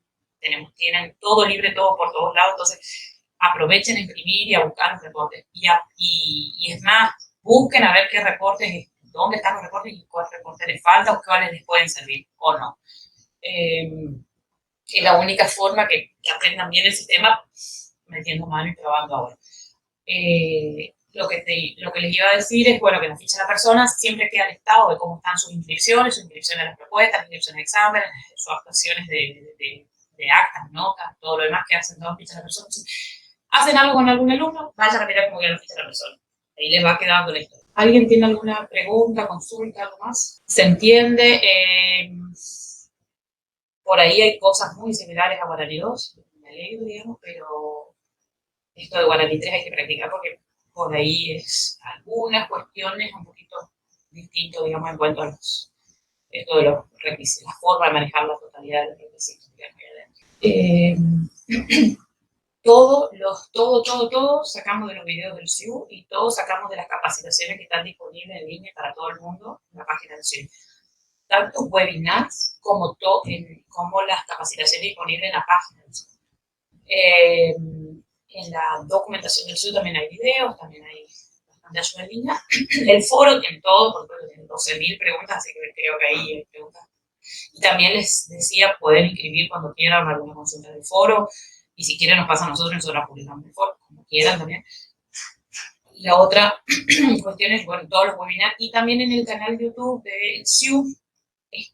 tienen todo libre, todo por todos lados, entonces aprovechen a imprimir y a buscar los reportes. Y es más, busquen a ver qué reportes, dónde están los reportes y cuál reporte les falta o cuáles les pueden servir o no. Es la única forma que aprendan bien el sistema metiendo mano y probando ahora. Lo que les iba a decir es, bueno, que en la ficha de la persona siempre queda el estado de cómo están sus inscripciones a las propuestas, inscripciones de exámenes, sus actuaciones de actas, notas, todo lo demás que hacen todas las fichas de la persona. Si hacen algo con algún alumno, vayan a mirar cómo queda la ficha de la persona. Ahí les va quedando la historia. ¿Alguien tiene alguna pregunta, consulta, algo más? ¿Se entiende? Por ahí hay cosas muy similares a Guaraní 2, me alegro, digamos, pero esto de Guaraní 3 hay que practicar porque por ahí es algunas cuestiones un poquito distinto, digamos, en cuanto a esto de los requisitos, la forma de manejar la totalidad de los requisitos. Todo sacamos de los videos del CIU y todo sacamos de las capacitaciones que están disponibles en línea para todo el mundo en la página del CIU. Tanto webinars como las capacitaciones disponibles en la página del CIU. En la documentación del CIU también hay videos, también hay bastante ayuda en línea. El foro tiene todo, porque tiene 12.000 preguntas, así que creo que ahí hay preguntas. Y también les decía, pueden inscribir cuando quieran alguna consulta del foro, y si quieren nos pasa a nosotros, nosotros la publicamos en el foro, como quieran también. Y la otra cuestión es, bueno, todos los webinars, y también en el canal de YouTube del CIU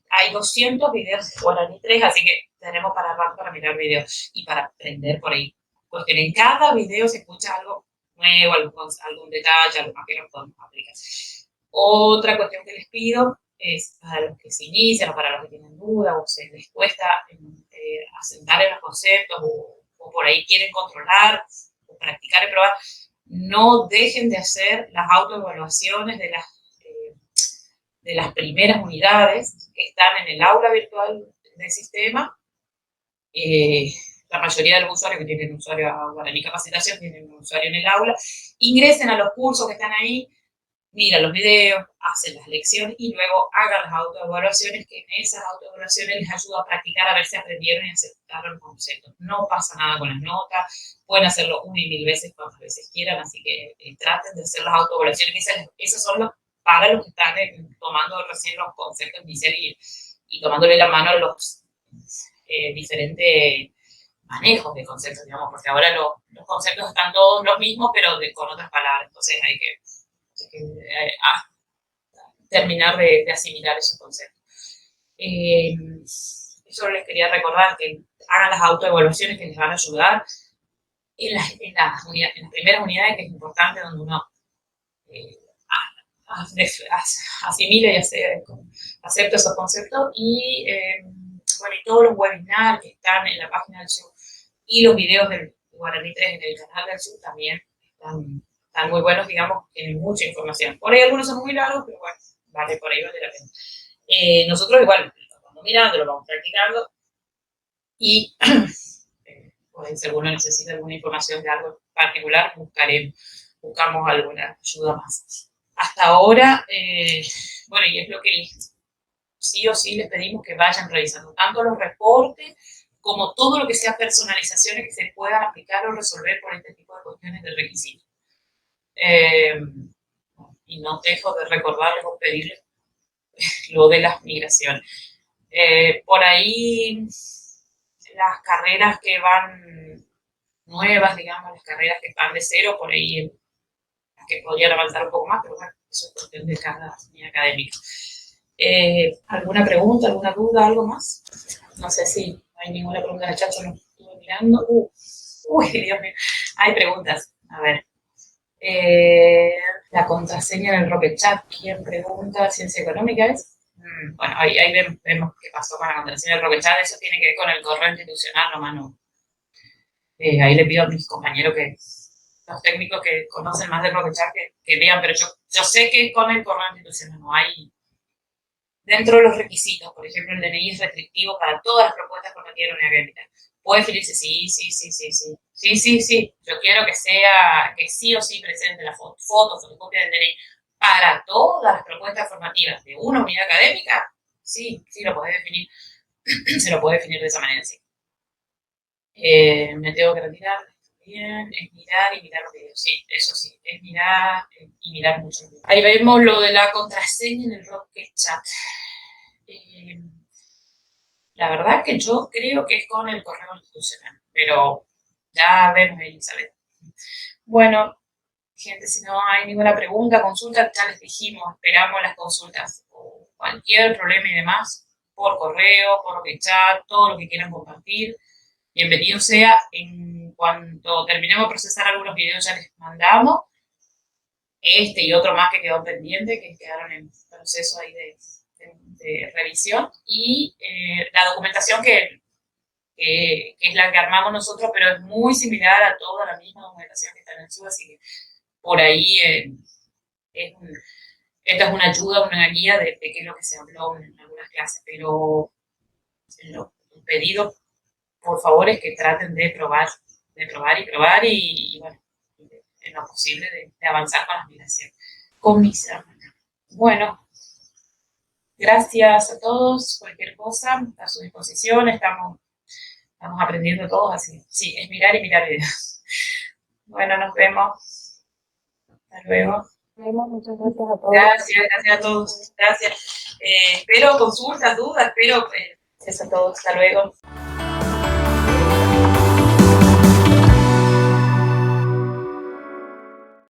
hay 200 videos de Guaraní 3, así que tenemos para rato para mirar videos y para aprender por ahí. Porque en cada video se escucha algo nuevo, algún detalle, algo más que nos podemos aplicar. Otra cuestión que les pido es para los que se inician o para los que tienen dudas o se les cuesta asentar en los conceptos o por ahí quieren controlar o practicar y probar, no dejen de hacer las autoevaluaciones de las primeras unidades que están en el aula virtual del sistema. La mayoría de los usuarios que tienen un usuario a Guaraní Capacitación tienen un usuario en el aula. Ingresen a los cursos que están ahí. mira los videos, hace las lecciones y luego haga las autoevaluaciones, que en esas autoevaluaciones les ayuda a practicar a ver si aprendieron y aceptaron los conceptos. No pasa nada con las notas, pueden hacerlo una y mil veces, cuantas veces quieran, así que traten de hacer las autoevaluaciones. Esos son para los que están tomando recién los conceptos iniciales y tomándole la mano a los diferentes manejos de conceptos, digamos, porque ahora los conceptos están todos los mismos, pero con otras palabras, entonces hay que terminar de asimilar esos conceptos. Yo les quería recordar que hagan las autoevaluaciones que les van a ayudar en las primeras unidades, que es importante, donde uno asimila y acepta esos conceptos, y bueno, y todos los webinars que están en la página del SUB y los videos del Guaraní 3 en el canal del SUB también están muy buenos, digamos, tienen mucha información. Por ahí algunos son muy largos, pero bueno, vale, por ahí vale la pena. Nosotros igual, lo vamos mirando, lo vamos practicando, y por ahí si alguno necesita alguna información de algo particular, buscamos alguna ayuda más. Hasta ahora, bueno, y es lo que sí o sí les pedimos que vayan revisando tanto los reportes como todo lo que sea personalizaciones que se puedan aplicar o resolver por este tipo de cuestiones de requisitos. Y no dejo de recordarles o pedirles lo de las migraciones. Por ahí, las carreras que van nuevas, digamos, las carreras que van de cero, por ahí las que podrían avanzar un poco más, pero bueno, eso es cuestión de cada línea académica. ¿Alguna pregunta, alguna duda, algo más? No sé si hay ninguna pregunta en el chat, yo no estuve mirando. Uy, Dios mío, hay preguntas. A ver. La contraseña en el Rocket Chat, ¿quién pregunta? ¿Ciencia económica es? Bueno, ahí vemos qué pasó con la contraseña del Rocket Chat. Eso tiene que ver con el correo institucional, nomás no. Ahí le pido a mis compañeros, los técnicos que conocen más del Rocket Chat, que vean, pero yo sé que con el correo institucional no hay. Dentro de los requisitos, por ejemplo, el DNI es restrictivo para todas las propuestas formativas de la unidad académica. Puede definirse, sí. Yo quiero que sí o sí presente la fotocopia del DNI para todas las propuestas formativas de una unidad académica. Sí lo puede definir. Se lo puede definir de esa manera, sí. Me tengo que retirar. Bien, es mirar y mirar los videos. Sí, eso sí, es mirar y mirar mucho. Ahí vemos lo de la contraseña en el Rocket Chat. La verdad que yo creo que es con el correo institucional, pero ya vemos, Elizabeth. Bueno, gente, si no hay ninguna pregunta, consulta, ya les dijimos, esperamos las consultas o cualquier problema y demás, por correo, por Rocket Chat, todo lo que quieran compartir. Bienvenido sea. En cuanto terminemos de procesar algunos videos, ya les mandamos este y otro más que quedó pendiente, que quedaron en proceso ahí de revisión, y la documentación que es la que armamos nosotros, pero es muy similar a toda la misma documentación que está en el SUB, así que por ahí esta es una ayuda, una guía de qué es lo que se habló en algunas clases, pero lo pedido, por favor, es que traten de probar y bueno, en lo posible de avanzar con las migraciones. Con mis hermanas. Bueno, gracias a todos. Cualquier cosa a su disposición. Estamos aprendiendo todos, así. Sí, es mirar y mirar videos. Bueno, nos vemos. Hasta luego. Muchas gracias a todos. Gracias a todos. Gracias. Espero consultas, dudas, gracias a todos. Hasta luego.